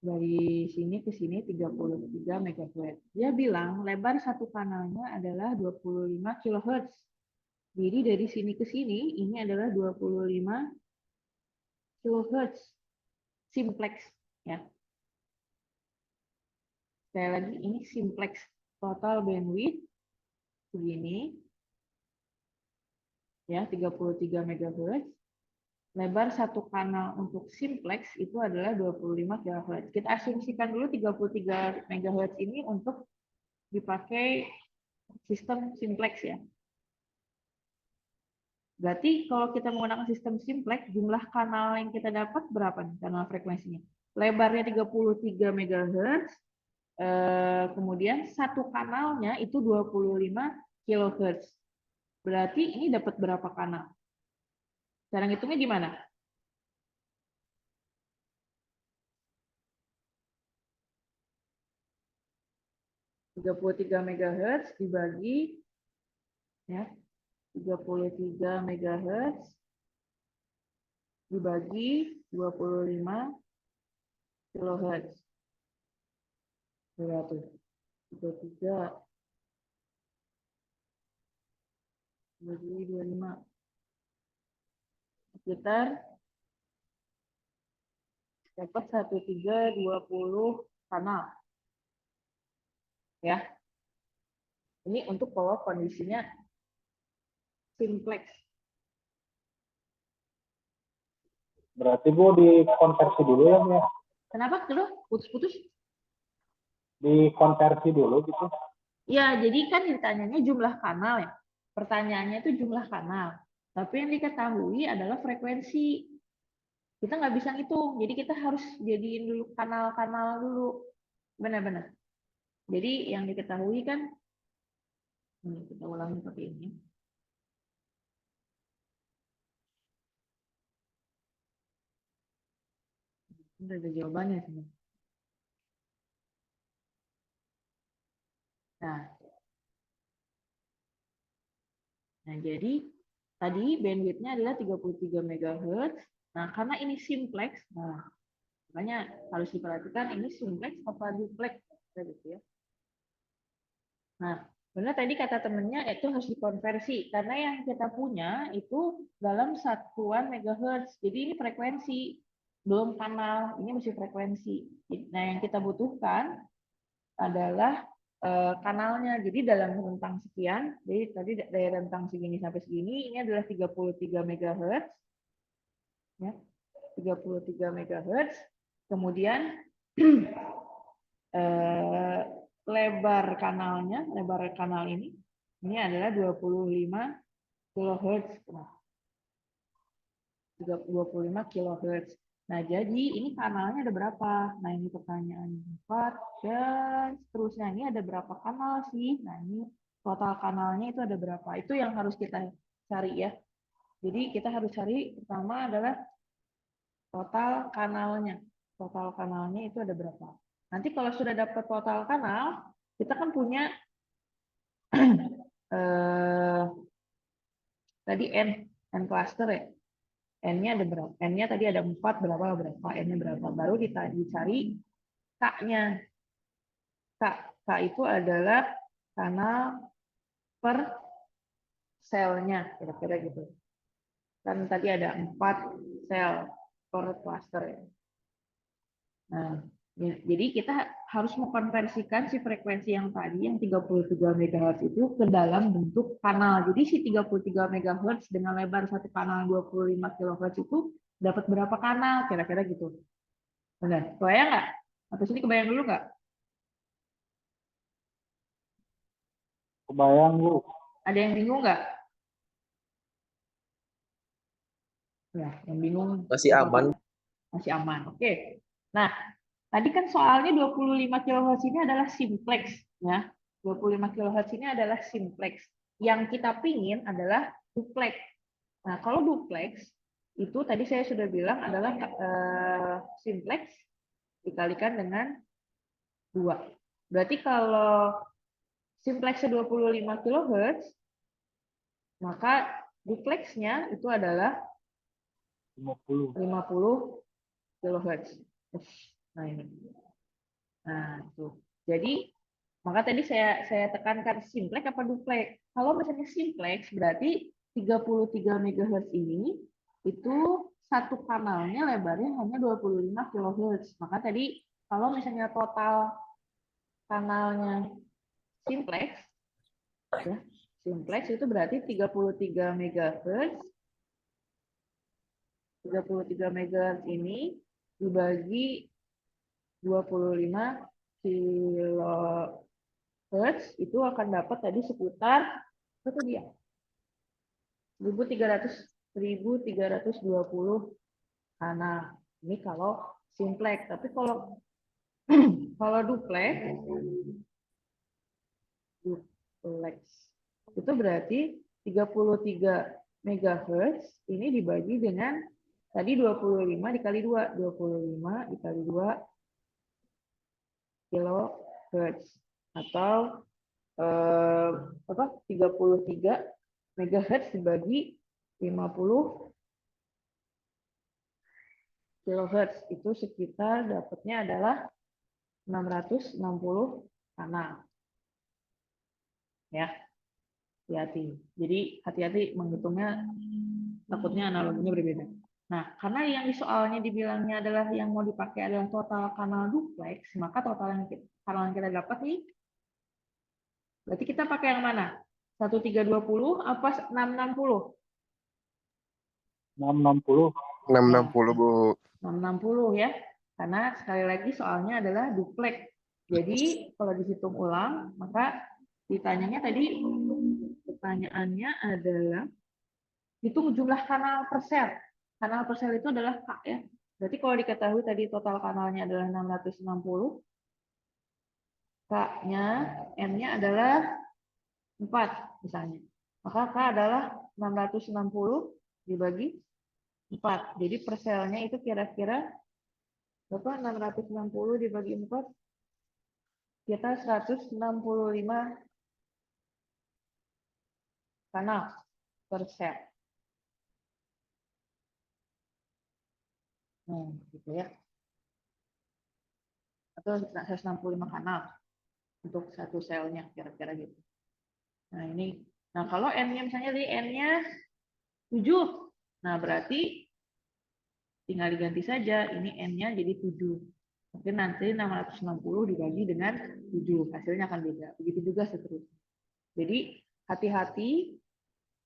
Dari sini ke sini 33 MHz. Dia bilang lebar satu kanalnya adalah 25 kHz. Jadi dari sini ke sini ini adalah 25 kHz simplex ya. Sekali lagi ini simplex, total bandwidth segini ya 33 MHz. Lebar satu kanal untuk simplex itu adalah 25 kHz. Kita asumsikan dulu 33 MHz ini untuk dipakai sistem simplex ya. Berarti kalau kita menggunakan sistem simplex, jumlah kanal yang kita dapat berapa nih kanal frekuensinya? Lebarnya 33 MHz, kemudian satu kanalnya itu 25 kHz. Berarti ini dapat berapa kanal? Cara ngitungnya gimana? Tiga puluh tiga MHz dibagi ya 33 MHz dibagi 25 kHz. Berapa? 33 bagi 25 sekitar dapat 1320 kanal. Ya. Ini untuk kalau kondisinya simplex. Berarti Bu dikonversi dulu ya, Bu? Kenapa? Terus putus-putus? Dikonversi dulu gitu. Ya, jadi kan ditanyanya jumlah kanal ya. Pertanyaannya itu jumlah kanal. Tapi yang diketahui adalah frekuensi. Kita nggak bisa ngitung. Jadi kita harus jadiin dulu kanal-kanal dulu. Benar-benar. Jadi yang diketahui kan, kita ulangi seperti ini. Ini ada jawabannya sini. Nah, jadi tadi bandwidth-nya adalah 33 MHz. Nah, karena ini simplex, nah makanya harus diperhatikan ini simplex apa duplex gitu ya. Nah, benar tadi kata temennya itu harus dikonversi karena yang kita punya itu dalam satuan megahertz. Jadi ini frekuensi, belum kanal, ini masih frekuensi. Nah, yang kita butuhkan adalah kanalnya. Jadi dalam rentang sekian, jadi tadi dari rentang segini sampai segini, ini adalah 33 MHz. Ya, 33 MHz. Kemudian lebar kanalnya, lebar kanal ini adalah 25 kHz. 25 kHz. Nah, jadi ini kanalnya ada berapa? Nah, ini pertanyaannya 4 dan seterusnya. Ini ada berapa kanal sih? Nah, ini total kanalnya itu ada berapa? Itu yang harus kita cari ya. Jadi kita harus cari pertama adalah total kanalnya. Total kanalnya itu ada berapa? Nanti kalau sudah dapat total kanal, kita kan punya tadi n cluster ya. N-nya ada berapa? N-nya tadi ada 4, berapa? N-nya berapa? Baru dicari K-nya. K itu adalah kanal per selnya, kira-kira gitu. Kan tadi ada 4 sel per cluster ya. Nah, jadi kita harus mengkonversikan si frekuensi yang tadi, yang 33 MHz itu ke dalam bentuk kanal. Jadi si 33 MHz dengan lebar satu kanal 25 kHz itu dapat berapa kanal, kira-kira gitu. Benar? Kebayang nggak? Atau sini kebayang dulu nggak? Kebayang, Bu. Ada yang bingung nggak? Ya, yang bingung. Masih aman. Masih aman. Oke. Nah, tadi kan soalnya 25 kHz ini adalah simplex. Ya. 25 kHz ini adalah simplex. Yang kita pingin adalah duplex. Nah, kalau duplex, itu tadi saya sudah bilang adalah simplex dikalikan dengan 2. Berarti kalau simplexnya 25 kHz, maka duplexnya itu adalah 50 kHz. Nah, ini. Nah, tuh. Jadi, maka tadi saya tekankan simplex apa duplex. Kalau misalnya simplex, berarti 33 MHz ini itu satu kanalnya lebarnya hanya 25 kHz. Maka tadi kalau misalnya total kanalnya simplex, ya, simplex itu berarti 33 MHz. 33 MHz ini dibagi 25 kHz itu akan dapat tadi sekitar berapa dia? 1320 kanal. Ini kalau simplex. Tapi kalau kalau duplex itu berarti 33 MHz ini dibagi dengan tadi 25 dikali 2, 25 dikali 2 kilohertz atau 33 MHz dibagi 50 kilohertz itu sekitar dapatnya adalah 660 kanal. Ya, hati-hati. Jadi hati-hati menghitungnya, takutnya analoginya berbeda. Nah, karena yang di soalnya dibilangnya adalah yang mau dipakai adalah total kanal duplex, maka total kanal yang kita dapat nih, berarti kita pakai yang mana? 1320 apa 660? 660. 660, Bu. 660 ya. Karena sekali lagi soalnya adalah duplex. Jadi kalau dihitung ulang, maka pertanyaannya adalah hitung jumlah kanal per sel. Kanal per sel itu adalah K ya. Berarti kalau diketahui tadi total kanalnya adalah 660, K-nya, M-nya adalah 4 misalnya. Maka K adalah 660 dibagi 4. Jadi per selnya itu kira-kira berapa? 660 dibagi 4. Kita 165 kanal per sel. Gitu ya. Atau 165 kanal untuk satu selnya kira-kira gitu. Nah, ini. Nah, kalau N-nya misalnya di N-nya 7. Nah, berarti tinggal diganti saja. Ini N-nya jadi 7. Mungkin nanti 660 dibagi dengan 7. Hasilnya akan beda. Begitu juga seterusnya. Jadi, hati-hati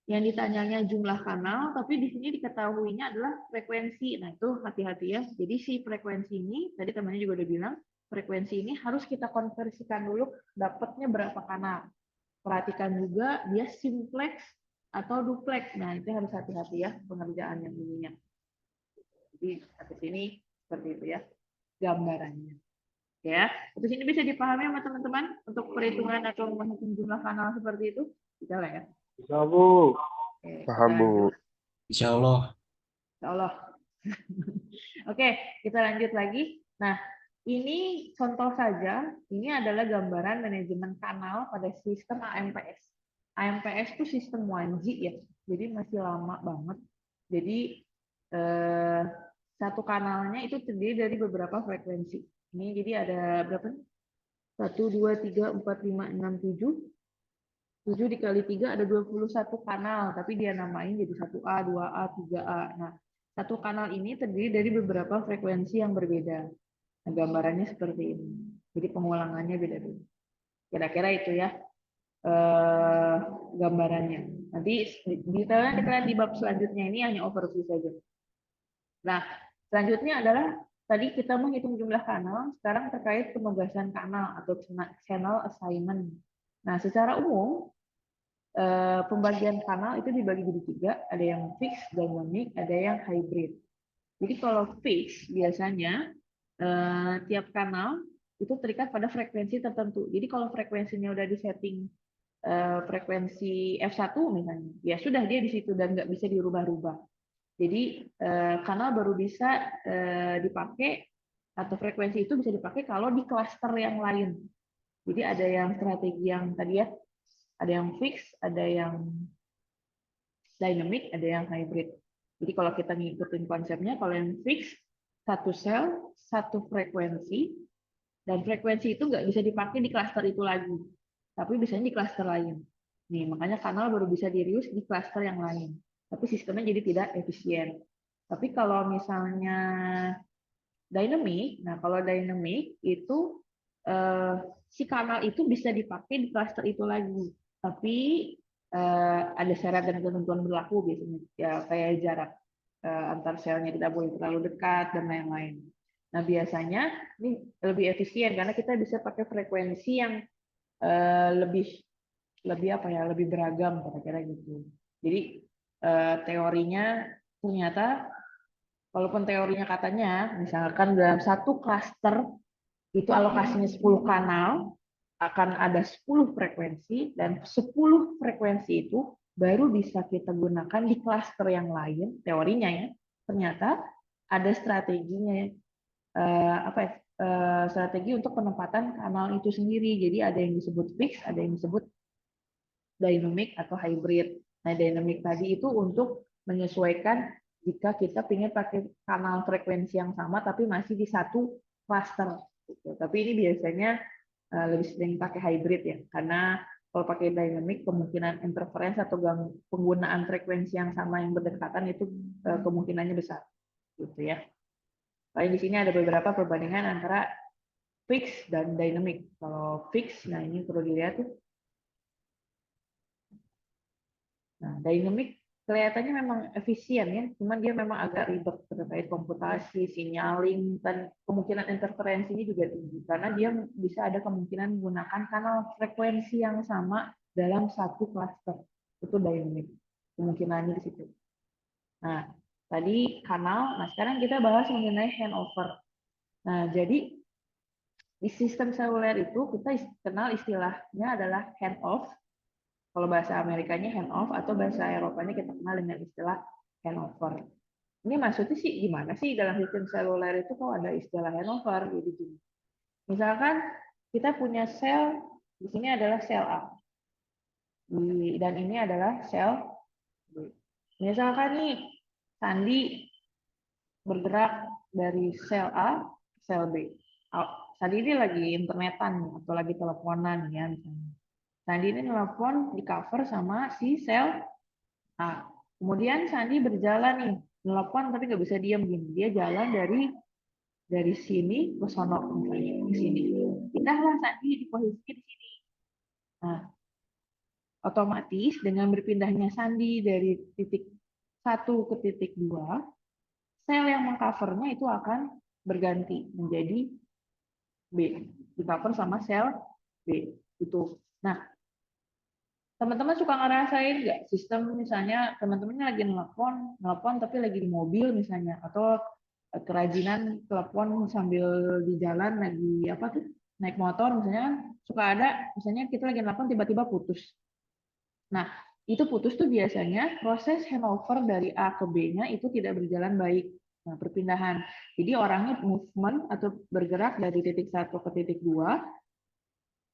yang ditanyanya jumlah kanal, tapi di sini diketahuinya adalah frekuensi. Nah, itu hati-hati ya. Jadi si frekuensi ini, tadi temannya juga udah bilang, frekuensi ini harus kita konversikan dulu dapatnya berapa kanal. Perhatikan juga dia simplex atau duplex. Nah, itu harus hati-hati ya pengerjaan yang ininya. Jadi, habis ini seperti itu ya gambarannya. Ya, habis ini bisa dipahami sama teman-teman untuk perhitungan atau menghitung jumlah kanal seperti itu? Bisa lah ya. Bisa, Bu. Oke, Paham, kita Bu. lanjut. Insya Allah. Insya Allah. Oke, kita lanjut lagi. Nah, ini contoh saja. Ini adalah gambaran manajemen kanal pada sistem AMPS. AMPS itu sistem 1G ya, jadi masih lama banget. Jadi satu kanalnya itu terdiri dari beberapa frekuensi. Ini jadi ada berapa nih? 1, 2, 3, 4, 5, 6, 7. 7 dikali 3 ada 21 kanal, tapi dia namain jadi 1A, 2A, 3A. Nah, satu kanal ini terdiri dari beberapa frekuensi yang berbeda. Nah, gambarannya seperti ini. Jadi pengulangannya beda-beda. Kira-kira itu ya gambarannya. Nanti detailnya kita lihat di bab selanjutnya, ini hanya overview saja. Nah, selanjutnya adalah tadi kita menghitung jumlah kanal, sekarang terkait penugasan kanal atau channel assignment. Nah, secara umum pembagian kanal itu dibagi jadi 3, ada yang fix, dynamic, ada yang hybrid. Jadi kalau fix biasanya tiap kanal itu terikat pada frekuensi tertentu. Jadi kalau frekuensinya udah disetting frekuensi F1 misalnya, ya sudah dia di situ dan nggak bisa dirubah-rubah. Jadi kanal baru bisa dipakai atau frekuensi itu bisa dipakai kalau di klaster yang lain. Jadi ada yang strategi yang tadi ya, ada yang fix, ada yang dynamic, ada yang hybrid. Jadi kalau kita ngikutin konsepnya, kalau yang fix, satu sel, satu frekuensi, dan frekuensi itu nggak bisa dipakai di klaster itu lagi, tapi biasanya di klaster lain. Nih, makanya kanal baru bisa di-reuse di klaster yang lain. Tapi sistemnya jadi tidak efisien. Tapi kalau misalnya dynamic, nah kalau dynamic itu si kanal itu bisa dipakai di klaster itu lagi. Tapi ada syarat dan ketentuan berlaku biasanya, ya kayak jarak antar selnya tidak boleh terlalu dekat dan lain-lain. Nah biasanya ini lebih efisien karena kita bisa pakai frekuensi yang lebih apa ya, lebih beragam kira-kira gitu. Jadi teorinya ternyata walaupun teorinya katanya misalkan dalam satu klaster itu alokasinya 10 kanal, akan ada 10 frekuensi, dan 10 frekuensi itu baru bisa kita gunakan di klaster yang lain, teorinya ya. Ternyata ada strateginya, strategi untuk penempatan kanal itu sendiri. Jadi ada yang disebut fix, ada yang disebut dynamic atau hybrid. Nah, dynamic tadi itu untuk menyesuaikan jika kita ingin pakai kanal frekuensi yang sama tapi masih di satu cluster. Gitu. Tapi ini biasanya lebih sering pakai hybrid ya, karena kalau pakai dynamic kemungkinan interference atau penggunaan frekuensi yang sama yang berdekatan itu kemungkinannya besar, gitu ya. Lain di sini ada beberapa perbandingan antara fix dan dynamic. Kalau fix, nah ini perlu dilihat tuh. Nah, dynamic kelihatannya memang efisien ya, cuman dia memang agak ribet terkait komputasi, signaling, dan kemungkinan interferensi ini juga tinggi karena dia bisa ada kemungkinan menggunakan kanal frekuensi yang sama dalam satu cluster. Itu dynamic. Kemungkinannya di situ. Nah, tadi kanal, nah sekarang kita bahas mengenai handover. Nah, jadi di sistem seluler itu kita kenal istilahnya adalah handoff. Kalau bahasa Amerikanya handoff atau bahasa Eropanya kita kenal dengan istilah handover. Ini maksudnya sih gimana sih dalam sistem seluler itu kok ada istilah handover? Jadi gini. Misalkan kita punya sel, di sini adalah sel A. Dan ini adalah sel B. Misalkan nih Sandi bergerak dari sel A ke sel B. Sandi ini lagi internetan atau lagi teleponan ya misalnya. Sandi ini nelpon di cover sama si sel A. Kemudian Sandi berjalan nih, nelpon tapi nggak bisa diam gini. Dia jalan dari sini ke sono misalnya, ke sini. Pindahlah Sandi di posisi di sini. Nah, otomatis dengan berpindahnya Sandi dari titik 1 ke titik 2, sel yang mengcovernya itu akan berganti menjadi B, di cover sama sel B itu. Nah, teman-teman suka ngerasain nggak sistem misalnya teman-temannya lagi nelpon tapi lagi di mobil misalnya, atau kerajinan telepon sambil di jalan lagi apa tuh naik motor misalnya, kan suka ada misalnya kita lagi nelpon tiba-tiba putus. Nah, itu putus tuh biasanya proses handover dari A ke B-nya itu tidak berjalan baik. Nah, perpindahan. Jadi orangnya movement atau bergerak dari titik 1 ke titik 2,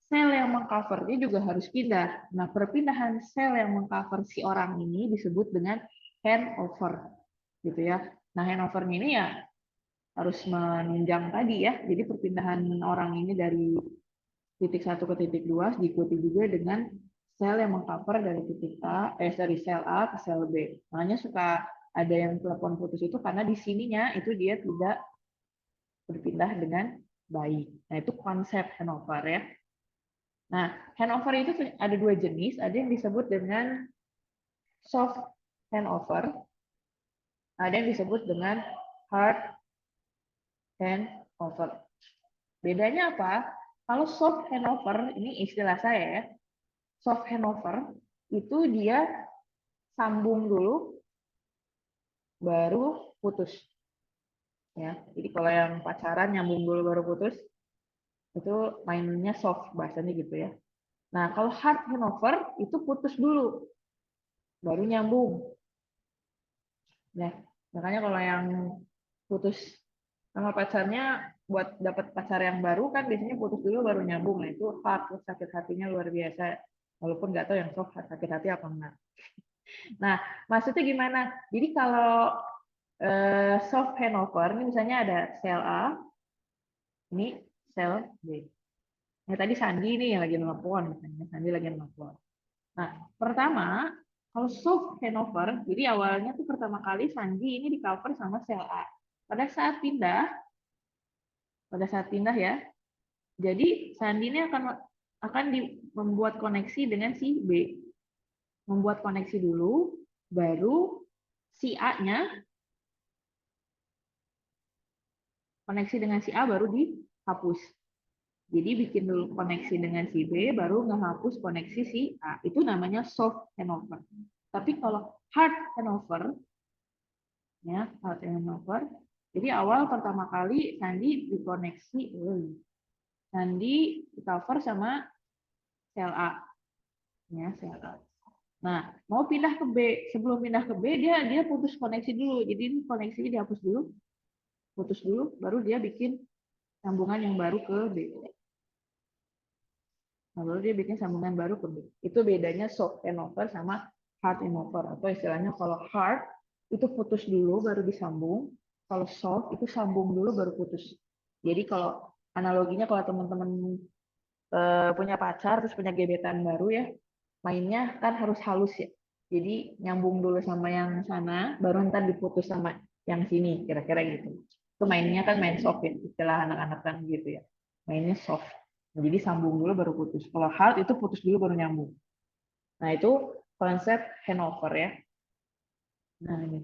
sel yang mengcovernya juga harus pindah. Nah, perpindahan sel yang mengcover si orang ini disebut dengan handover, gitu ya. Nah, handover ini ya harus menunjang tadi ya. Jadi perpindahan orang ini dari titik 1 ke titik 2 diikuti juga dengan sel yang mengcover dari titik dari sel A ke sel B. Makanya suka ada yang telepon putus itu karena di sininya itu dia tidak berpindah dengan baik. Nah, itu konsep handover ya. Nah, handover itu ada 2 jenis, ada yang disebut dengan soft handover, ada yang disebut dengan hard handover. Bedanya apa? Kalau soft handover, ini istilah saya ya, soft handover itu dia sambung dulu, baru putus. Ya, jadi kalau yang pacaran nyambung dulu baru putus, itu mainnya soft bahasanya gitu ya. Nah, kalau hard handover itu putus dulu, baru nyambung. Nah, makanya kalau yang putus sama pacarnya buat dapat pacar yang baru kan biasanya putus dulu baru nyambung. Nah, itu hard, sakit hatinya luar biasa. Walaupun nggak tahu yang soft sakit hati apa enggak. Nah, maksudnya gimana? Jadi kalau soft handover, ini misalnya ada sel A, ini sel B. Nah, tadi Sandi nih yang lagi nelfon, misalnya Sandi lagi nelfon. Nah, pertama, kalau soft handover, jadi awalnya tuh pertama kali Sandi ini di cover sama sel A. Pada saat pindah ya, jadi Sandi ini akan membuat koneksi dengan si B. Membuat koneksi dulu, baru si A-nya koneksi dengan si A baru dihapus. Jadi bikin dulu koneksi dengan si B, baru ngehapus koneksi si A. Itu namanya soft handover. Tapi kalau hard handover, ya hard handover, jadi awal pertama kali Sandi dikoneksi, Sandi di cover sama sel A, ya sel A. Nah, mau pindah ke B, sebelum pindah ke B dia putus koneksi dulu. Jadi ini koneksinya dihapus dulu, putus dulu, baru dia bikin sambungan yang baru ke B. Nah, baru dia bikin sambungan baru ke B. Itu bedanya soft handover sama hard handover. Atau istilahnya kalau hard itu putus dulu baru disambung. Kalau soft itu sambung dulu baru putus. Jadi kalau analoginya kalau teman-teman punya pacar terus punya gebetan baru ya, mainnya kan harus halus ya. Jadi nyambung dulu sama yang sana, baru ntar diputus sama yang sini, kira-kira gitu. Itu mainnya kan main soft ya, istilah anak-anak kan gitu ya. Mainnya soft. Jadi sambung dulu baru putus. Kalau hard itu putus dulu baru nyambung. Nah itu konsep handover ya. Nah ini.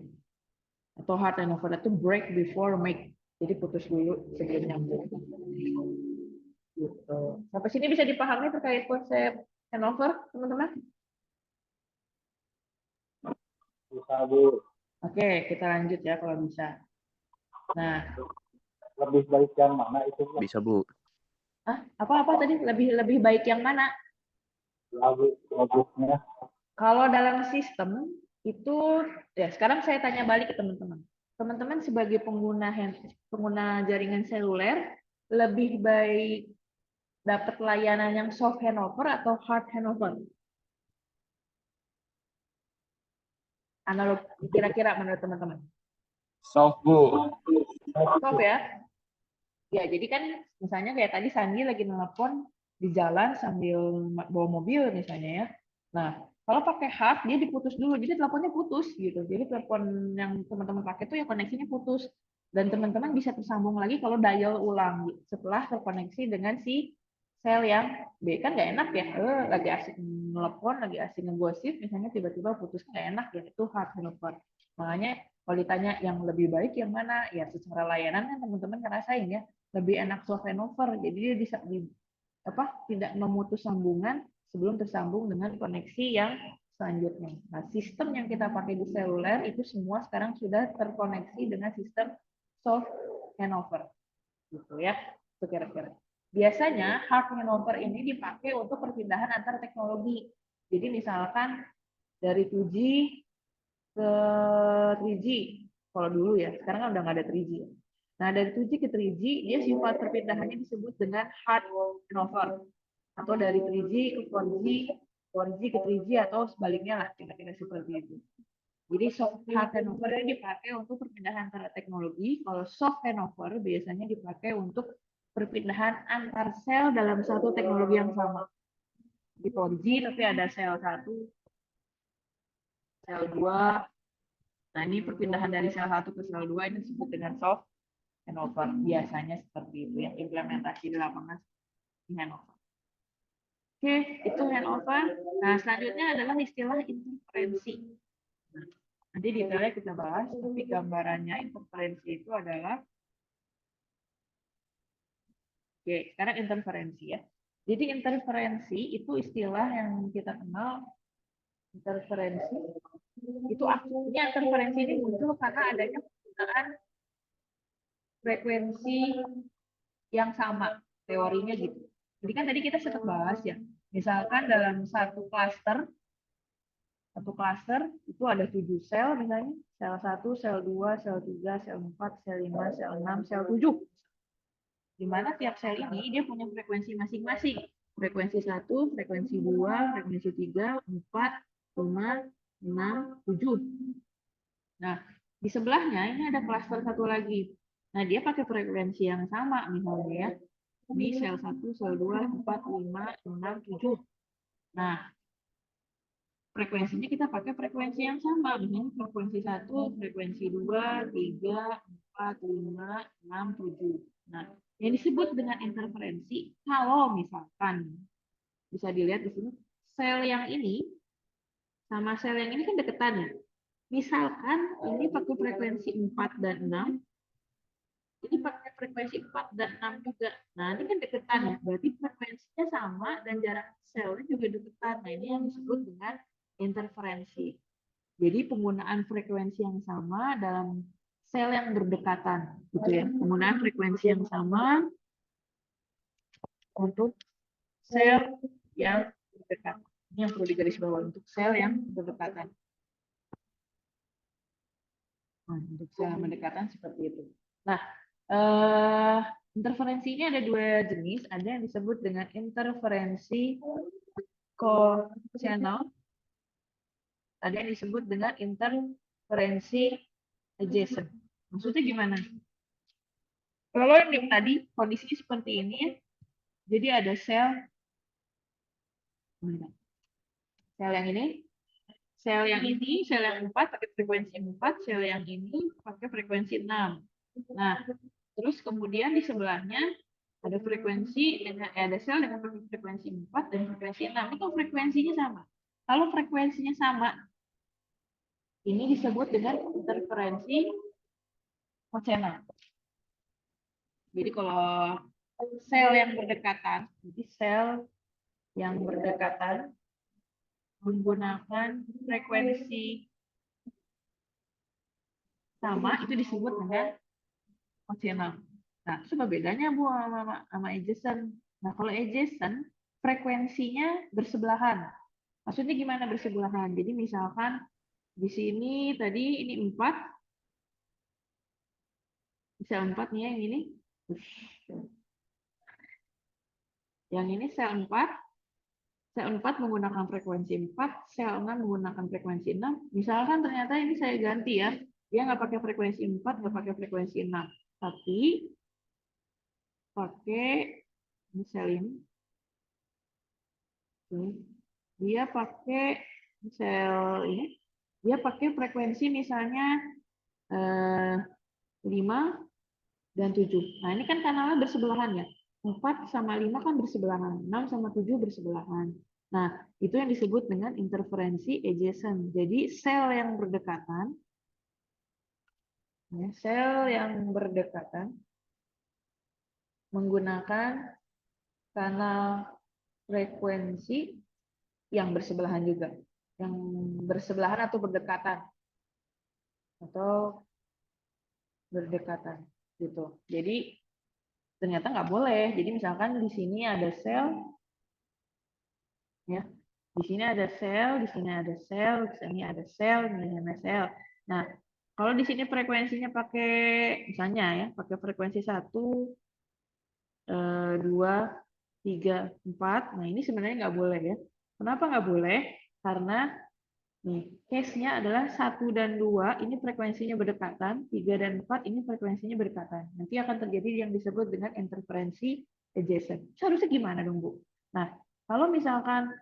Atau hard handover itu break before make. Jadi putus dulu sebelum nyambung. Gitu. Sampai sini bisa dipahami terkait konsep handover, teman-teman? Bisa, Bu. Oke, kita lanjut ya kalau bisa. Nah, Lebih baik yang mana itu, Bu? Bisa, Bu. apa tadi? Lebih baik yang mana? Bagusnya. Kalau dalam sistem itu, ya sekarang saya tanya balik ke teman-teman. Teman-teman sebagai pengguna jaringan seluler, lebih baik dapat layanan yang soft handover atau hard handover? Analog kira-kira menurut teman-teman. Soft, Bu. Soft ya? Ya, jadi kan misalnya kayak tadi Sandi lagi nelpon di jalan sambil bawa mobil misalnya ya. Nah, kalau pakai hard dia diputus dulu, jadi teleponnya putus gitu. Jadi telepon yang teman-teman pakai itu ya koneksinya putus dan teman-teman bisa tersambung lagi kalau dial ulang setelah terkoneksi dengan si sel yang B. Kan nggak enak ya, lagi asik nelpon, lagi asik ngegosip, misalnya tiba-tiba putus, nggak enak ya, itu hard handover. Makanya kalau ditanya yang lebih baik yang mana, ya secara layanan kan teman-teman ngerasain ya, lebih enak soft handover. Jadi dia bisa tidak memutus sambungan sebelum tersambung dengan koneksi yang selanjutnya. Nah, sistem yang kita pakai di seluler itu semua sekarang sudah terkoneksi dengan sistem soft handover. Gitu ya, itu kira-kira. Biasanya hard handover ini dipakai untuk perpindahan antar teknologi. Jadi misalkan dari 2G ke 3G, kalau dulu ya, sekarang kan udah nggak ada 3G. Nah, dari 2G ke 3G, dia sifat perpindahannya disebut dengan hard handover. Atau dari 3G ke 4G, 4G ke 3G, atau sebaliknya lah, kira-kira seperti itu. Jadi soft hard handover ini dipakai untuk perpindahan antara teknologi. Kalau soft handover biasanya dipakai untuk perpindahan antar sel dalam satu teknologi yang sama. Di 4G tapi ada sel 1, sel 2. Nah, ini perpindahan dari sel 1 ke sel 2 ini disebut dengan soft handover. Biasanya seperti itu yang implementasi di lapangan handover. Oke, itu handover. Nah, selanjutnya adalah istilah interferensi. Nah, nanti detailnya kita bahas, tapi gambarannya interferensi itu adalah oke, sekarang interferensi ya. Jadi interferensi itu istilah yang kita kenal. Interferensi itu akhirnya interferensi ini muncul karena adanya penggunaan frekuensi yang sama, teorinya gitu. Jadi kan tadi kita sempat bahas ya, misalkan dalam satu klaster itu ada 7 sel misalnya, sel 1, sel 2, sel 3, sel 4, sel 5, sel 6, sel 7. Di mana tiap sel ini dia punya frekuensi masing-masing. Frekuensi 1, frekuensi 2, frekuensi 3, 4, 5, 6, 7. Nah, di sebelahnya ini ada klaster satu lagi. Nah, dia pakai frekuensi yang sama misalnya ya. Ini sel 1, sel 2, 4, 5, 6, 7. Nah, frekuensinya kita pakai frekuensi yang sama. Misalnya frekuensi 1, frekuensi 2, 3, 4, 5, 6, 7. Nah, yang disebut dengan interferensi, kalau misalkan, bisa dilihat di sini, sel yang ini sama sel yang ini kan deketan ya. Misalkan ini pakai frekuensi 4 dan 6, ini pakai frekuensi 4 dan 6 juga. Nah, ini kan deketan ya, berarti frekuensinya sama dan jarak selnya juga deketan. Nah, ini yang disebut dengan interferensi. Jadi penggunaan frekuensi yang sama dalam sel yang berdekatan, gitu ya. Penggunaan frekuensi yang sama untuk sel yang berdekatan. Ini yang perlu digarisbawahi untuk sel yang berdekatan. Nah, untuk sel yang berdekatan seperti itu. Nah, interferensi ini ada dua jenis. Ada yang disebut dengan interferensi co-channel. Ada yang disebut dengan interferensi adjacent. Maksudnya gimana? Kalau yang tadi kondisinya seperti ini ya. Jadi ada sel yang ini, sel yang 4 pakai frekuensi 4, sel yang ini pakai frekuensi 6. Nah, terus kemudian di sebelahnya ada frekuensi dengan ada sel dengan frekuensi 4 dan frekuensi 6. Itu frekuensinya sama. Kalau frekuensinya sama, ini disebut dengan interferensi co-channel. Jadi kalau sel yang berdekatan, jadi sel yang berdekatan menggunakan frekuensi sama itu disebut dengan co-channel. Nah, terus apa bedanya Bu sama adjacent? Nah, kalau adjacent frekuensinya bersebelahan. Maksudnya gimana bersebelahan? Jadi misalkan di sini tadi ini 4, sel 4 nih yang ini. Yang ini sel 4, sel 4 menggunakan frekuensi 4, sel 6 menggunakan frekuensi 6. Misalkan ternyata ini saya ganti ya, dia nggak pakai frekuensi 4, nggak pakai frekuensi 6, tapi pakai sel ini. Dia pakai sel ini, dia pakai frekuensi misalnya 5 dan 7. Nah, ini kan kanalnya bersebelahan ya. 4 sama 5 kan bersebelahan, 6 sama 7 bersebelahan. Nah, itu yang disebut dengan interferensi adjacent. Jadi sel yang berdekatan, ya, sel yang berdekatan menggunakan kanal frekuensi yang bersebelahan juga, yang bersebelahan atau berdekatan gitu. Jadi ternyata nggak boleh. Jadi misalkan di sini ada sel, ya, di sini ada sel, di sini ada sel, di sini ada sel, di sini ada sel. Nah, kalau di sini frekuensinya pakai, misalnya ya, pakai frekuensi 1, 2, 3, 4. Nah, ini sebenarnya nggak boleh ya. Kenapa nggak boleh? Karena nih, case-nya adalah 1 dan 2, ini frekuensinya berdekatan, 3 dan 4, ini frekuensinya berdekatan. Nanti akan terjadi yang disebut dengan interferensi adjacent. Seharusnya gimana dong, Bu? Nah, kalau misalkan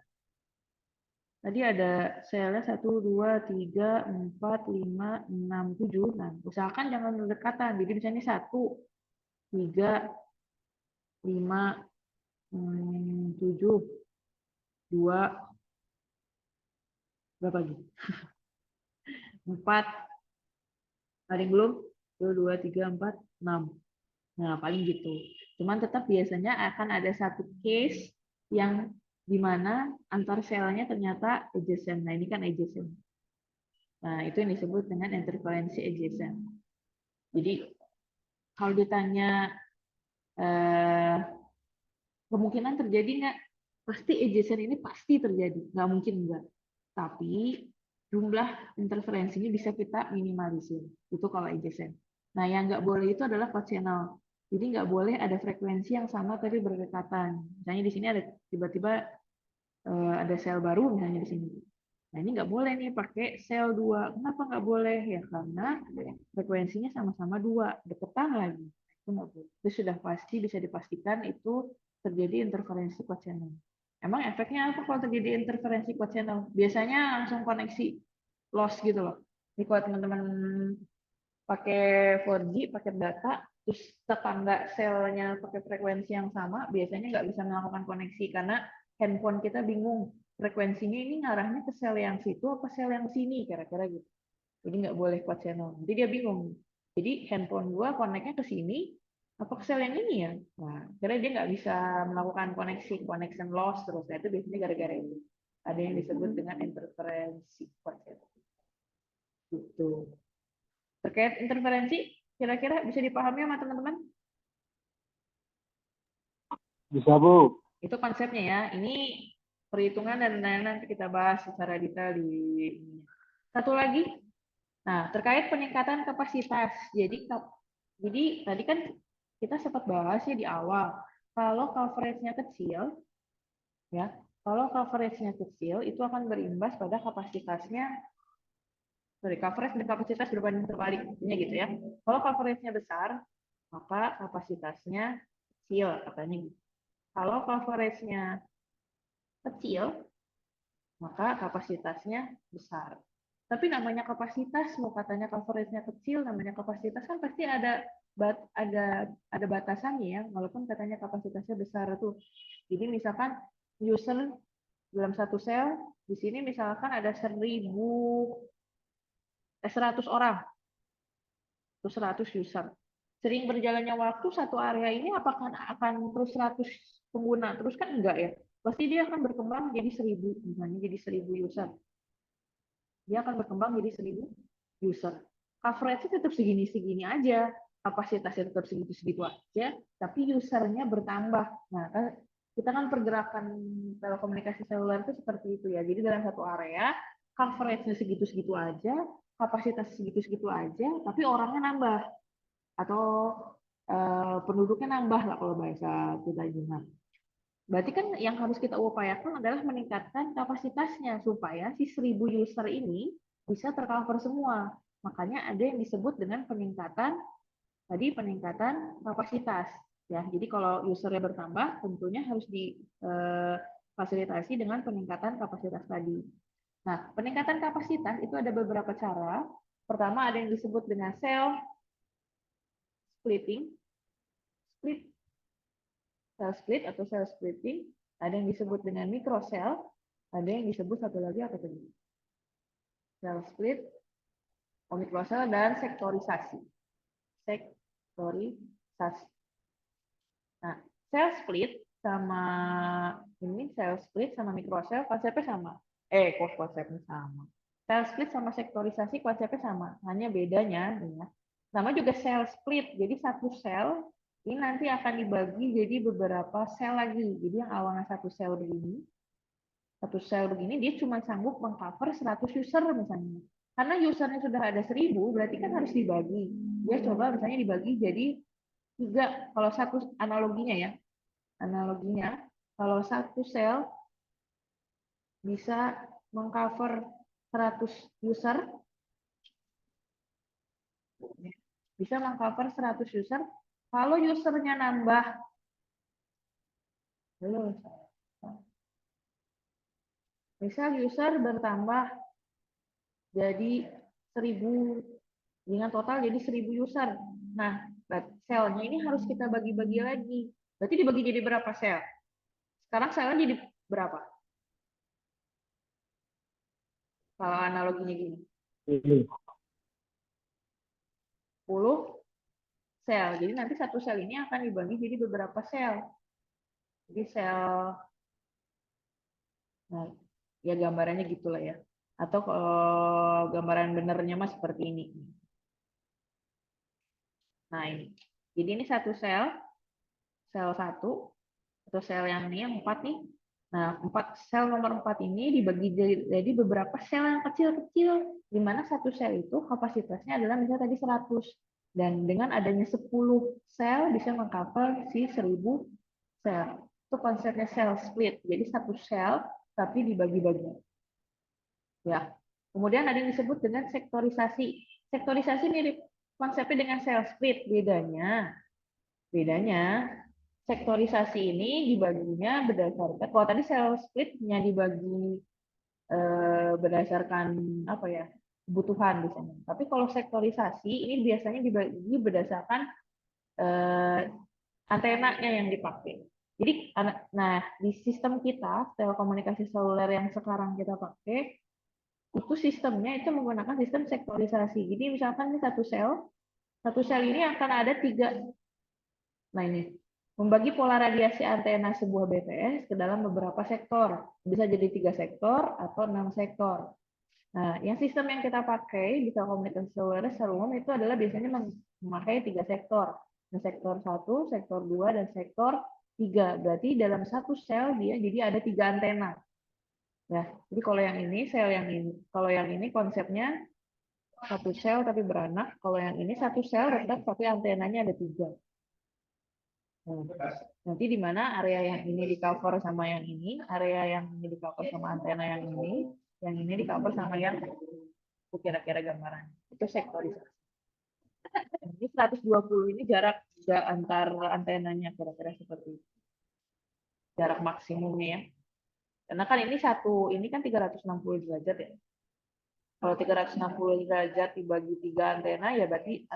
tadi ada selnya 1, 2, 3, 4, 5, 6, 7. Nah, usahakan jangan berdekatan. Jadi misalnya 1, 3, 5, 7, 2, berapa lagi? 4, ada yang belum? 1, 2, 3, 4, 6. Nah, paling gitu. Cuman tetap biasanya akan ada satu case yang di mana antar selnya ternyata adjacent. Nah, ini kan adjacent. Nah, itu yang disebut dengan interferensi adjacent. Jadi, kalau ditanya kemungkinan terjadi nggak? Pasti adjacent ini pasti terjadi. Nggak mungkin enggak. Tapi jumlah interferensinya bisa kita minimalisir. Itu kalau adjacent. Nah, yang nggak boleh itu adalah co-channel. Jadi nggak boleh ada frekuensi yang sama tapi berdekatan. Misalnya di sini ada tiba-tiba ada sel baru misalnya di sini. Nah, ini nggak boleh nih pakai sel 2. Kenapa nggak boleh? Ya karena frekuensinya sama-sama 2, deketan lagi. Itu nggak boleh. Itu sudah pasti bisa dipastikan itu terjadi interferensi co-channel. Emang efeknya apa kalau terjadi interferensi co-channel? Biasanya langsung koneksi loss gitu loh. Jadi kalau teman-teman pakai 4G, pakai data, terus tetangga selnya pakai frekuensi yang sama, biasanya nggak bisa melakukan koneksi karena handphone kita bingung frekuensinya ini ngarahnya ke sel yang situ apa sel yang sini, kira-kira gitu. Jadi nggak boleh co-channel. Jadi dia bingung. Jadi handphone gua koneknya ke sini, apa ke sel yang ini ya? Nah, karena dia nggak bisa melakukan koneksi, connection loss terus. Nah, itu biasanya gara-gara itu. Ada yang disebut dengan interferensi co-channel. Gitu. Terkait interferensi, kira-kira bisa dipahami sama teman-teman? Bisa, Bu. Itu konsepnya ya. Ini perhitungan dan lain-lain nanti kita bahas secara detail di ini. Satu lagi, nah terkait peningkatan kapasitas. Jadi tadi kan kita sempat bahas ya di awal. Kalau coveragenya kecil, ya, kalau coveragenya kecil itu akan berimbas pada kapasitasnya. Sorry, coverage dan kapasitas berbanding terbalik, intinya gitu ya. Kalau coveragenya besar, maka kapasitasnya kecil, katanya gitu. Kalau coveragenya kecil, maka kapasitasnya besar. Tapi namanya kapasitas, mau katanya coveragenya kecil, namanya kapasitas kan pasti ada batasannya ya, walaupun katanya kapasitasnya besar tuh. Jadi misalkan user dalam satu sel, di sini misalkan ada 100 orang atau 100 user. Sering berjalannya waktu satu area ini apakah akan terus 100 pengguna terus kan enggak ya? Pasti dia akan berkembang jadi 1000, misalnya jadi 1000 user. Dia akan berkembang jadi 1000 user. Coverage tetap segini-segini aja, kapasitasnya tetap segitu-segitu aja, tapi usernya bertambah. Nah, kita kan pergerakan telekomunikasi seluler itu seperti itu ya. Jadi dalam satu area, coverage-nya segitu-segitu aja, kapasitas segitu-segitu aja, tapi orangnya nambah. Atau penduduknya nambah lah kalau bahasa kita juga. Berarti kan yang harus kita upayakan adalah meningkatkan kapasitasnya supaya si 1000 user ini bisa tercover semua. Makanya ada yang disebut dengan peningkatan kapasitas. Ya, jadi kalau usernya bertambah, tentunya harus difasilitasi dengan peningkatan kapasitas tadi. Nah, peningkatan kapasitas itu ada beberapa cara. Pertama ada yang disebut dengan cell splitting, cell split atau cell splitting. Ada yang disebut dengan microcell, ada yang disebut satu lagi apa tadi? Cell split, microcell, dan sektorisasi. Sektorisasi. Nah, cell split sama microcell konsepnya sama. Konsepnya sama. Cell split sama sektorisasi konsepnya sama. Hanya bedanya, ya. Nama juga cell split. Jadi satu sel ini nanti akan dibagi jadi beberapa sel lagi. Jadi yang awalnya satu sel begini dia cuma sanggup mengcover 100 user misalnya. Karena usernya sudah ada 1000, berarti kan harus dibagi. Dia coba misalnya dibagi jadi 3. Kalau satu analoginya ya, kalau satu sel bisa mengcover 100 user, kalau usernya nambah, misal user bertambah jadi 1000, dengan total jadi 1000 user. Nah, selnya ini harus kita bagi-bagi lagi. Berarti dibagi jadi berapa sel? Sekarang selnya jadi berapa? Kalau analoginya gini. 10 sel. Jadi nanti satu sel ini akan dibagi jadi beberapa sel. Jadi sel, nah, ya gambarannya gitulah ya. Atau kalau gambaran benernya mah seperti ini. Nah ini. Jadi ini satu sel 1, atau sel yang ini yang 4 nih. Nah, sel nomor 4 ini dibagi jadi beberapa sel yang kecil-kecil, di mana satu sel itu kapasitasnya adalah misalnya tadi 100. Dan dengan adanya 10 sel bisa mengcover si 1000 sel. Itu konsepnya sel split. Jadi satu sel tapi dibagi-bagi. Ya. Kemudian ada yang disebut dengan sektorisasi. Sektorisasi mirip konsepnya dengan sel split. Bedanya sektorisasi ini dibaginya berdasarkan, kalau tadi sel splitnya dibagi berdasarkan apa ya, kebutuhan biasanya. Tapi kalau sektorisasi ini biasanya dibagi berdasarkan antenanya yang dipakai. Jadi, nah di sistem kita telekomunikasi seluler yang sekarang kita pakai itu sistemnya itu menggunakan sistem sektorisasi. Jadi misalkan ini satu sel ini akan ada 3. Nah ini membagi pola radiasi antena sebuah BTS ke dalam beberapa sektor. Bisa jadi 3 sektor atau 6 sektor. Nah, yang sistem yang kita pakai di telekomunikasi seluler secara umum itu adalah biasanya memakai 3 sektor. Nah, sektor 1, sektor 2, dan sektor 3. Berarti dalam satu sel dia jadi ada 3 antena. Ya, jadi kalau yang ini sel yang ini, kalau yang ini konsepnya satu sel tapi beranak, kalau yang ini satu sel tetap tapi antenanya ada 3. Nah, nanti di mana area yang ini di cover sama yang ini, area yang ini di cover sama antena yang ini di cover sama yang kira-kira gambaran. Itu sektorisasi. Ini 120 ini jarak antar antenanya kira-kira seperti itu. Jarak maksimumnya ya. Karena kan ini kan 360 derajat ya. Kalau 360 derajat dibagi 3 antena ya berarti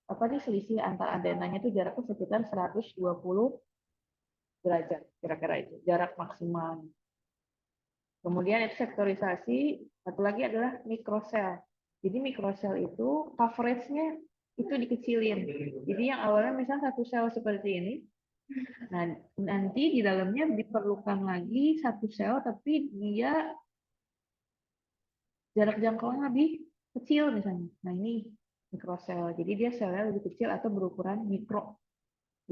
apa nih selisih antar antenanya itu jaraknya sekitar 120 derajat kira-kira itu jarak maksimal. Kemudian itu sektorisasi, satu lagi adalah mikrosel. Jadi mikrosel itu coverage-nya itu dikecilin. Jadi yang awalnya misalnya satu sel seperti ini, nah nanti di dalamnya diperlukan lagi satu sel tapi dia jarak jangkauannya lebih kecil misalnya. Nah ini mikrosel. Jadi dia selnya lebih kecil atau berukuran mikro.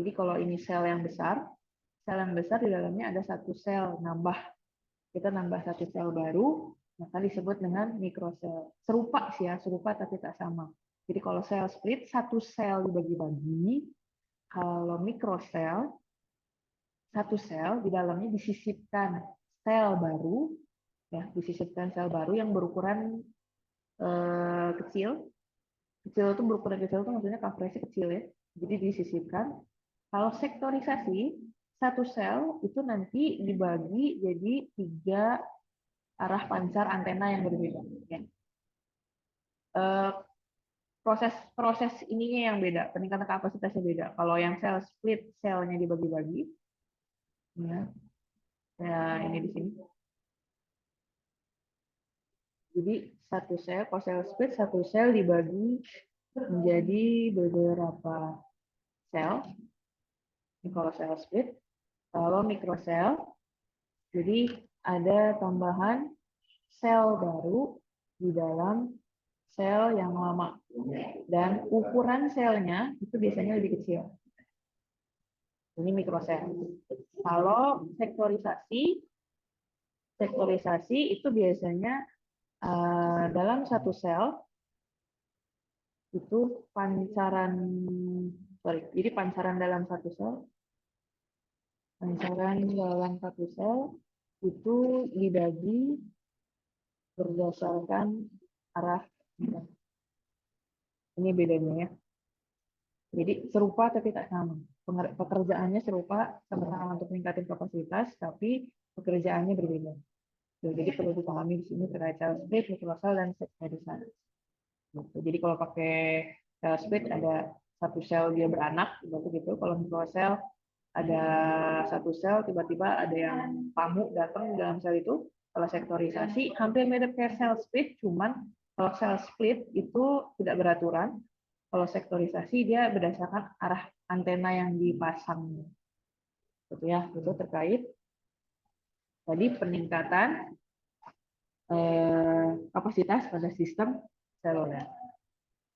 Jadi kalau ini sel yang besar di dalamnya ada satu sel nambah. Kita nambah satu sel baru, maka disebut dengan mikrosel. Serupa sih ya, serupa tapi tak sama. Jadi kalau sel split, satu sel dibagi-bagi. Kalau mikrosel, satu sel di dalamnya disisipkan sel baru, ya disisipkan sel baru yang berukuran kecil. Kecil itu berukuran kecil itu maksudnya coverage kecil ya. Jadi disisipkan. Kalau sektorisasi, satu sel itu nanti dibagi jadi 3 arah pancar antena yang berbeda. Ya. Proses ininya yang beda, peningkatan kapasitasnya beda. Kalau yang sel split, selnya dibagi-bagi. Ya, ini di sini. Jadi satu sel, kalau sel split, satu sel dibagi menjadi beberapa sel. Ini kalau sel split. Kalau mikrosel, jadi ada tambahan sel baru di dalam sel yang lama. Dan ukuran selnya itu biasanya lebih kecil. Ini mikrosel. Kalau sektorisasi itu biasanya dalam satu sel itu jadi pancaran dalam satu sel itu dibagi berdasarkan arah. Ini bedanya ya. Jadi serupa tapi tak sama. Pekerjaannya serupa, sama-sama untuk meningkatkan kapasitas, tapi pekerjaannya berbeda. Jadi perlu dipahami di sini terkait cell split, mikrosel, dan sektorisasi. Jadi kalau pakai cell split ada satu sel dia beranak, gitu. Kalau mikrosel ada satu sel tiba-tiba ada yang tamu datang dalam sel itu. Kalau sektorisasi hampir mirip kayak cell split, cuman kalau cell split itu tidak beraturan. Kalau sektorisasi dia berdasarkan arah antena yang dipasang. Gitu ya, itu terkait tadi peningkatan kapasitas pada sistem seluler.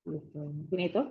Gitu. Mungkin itu.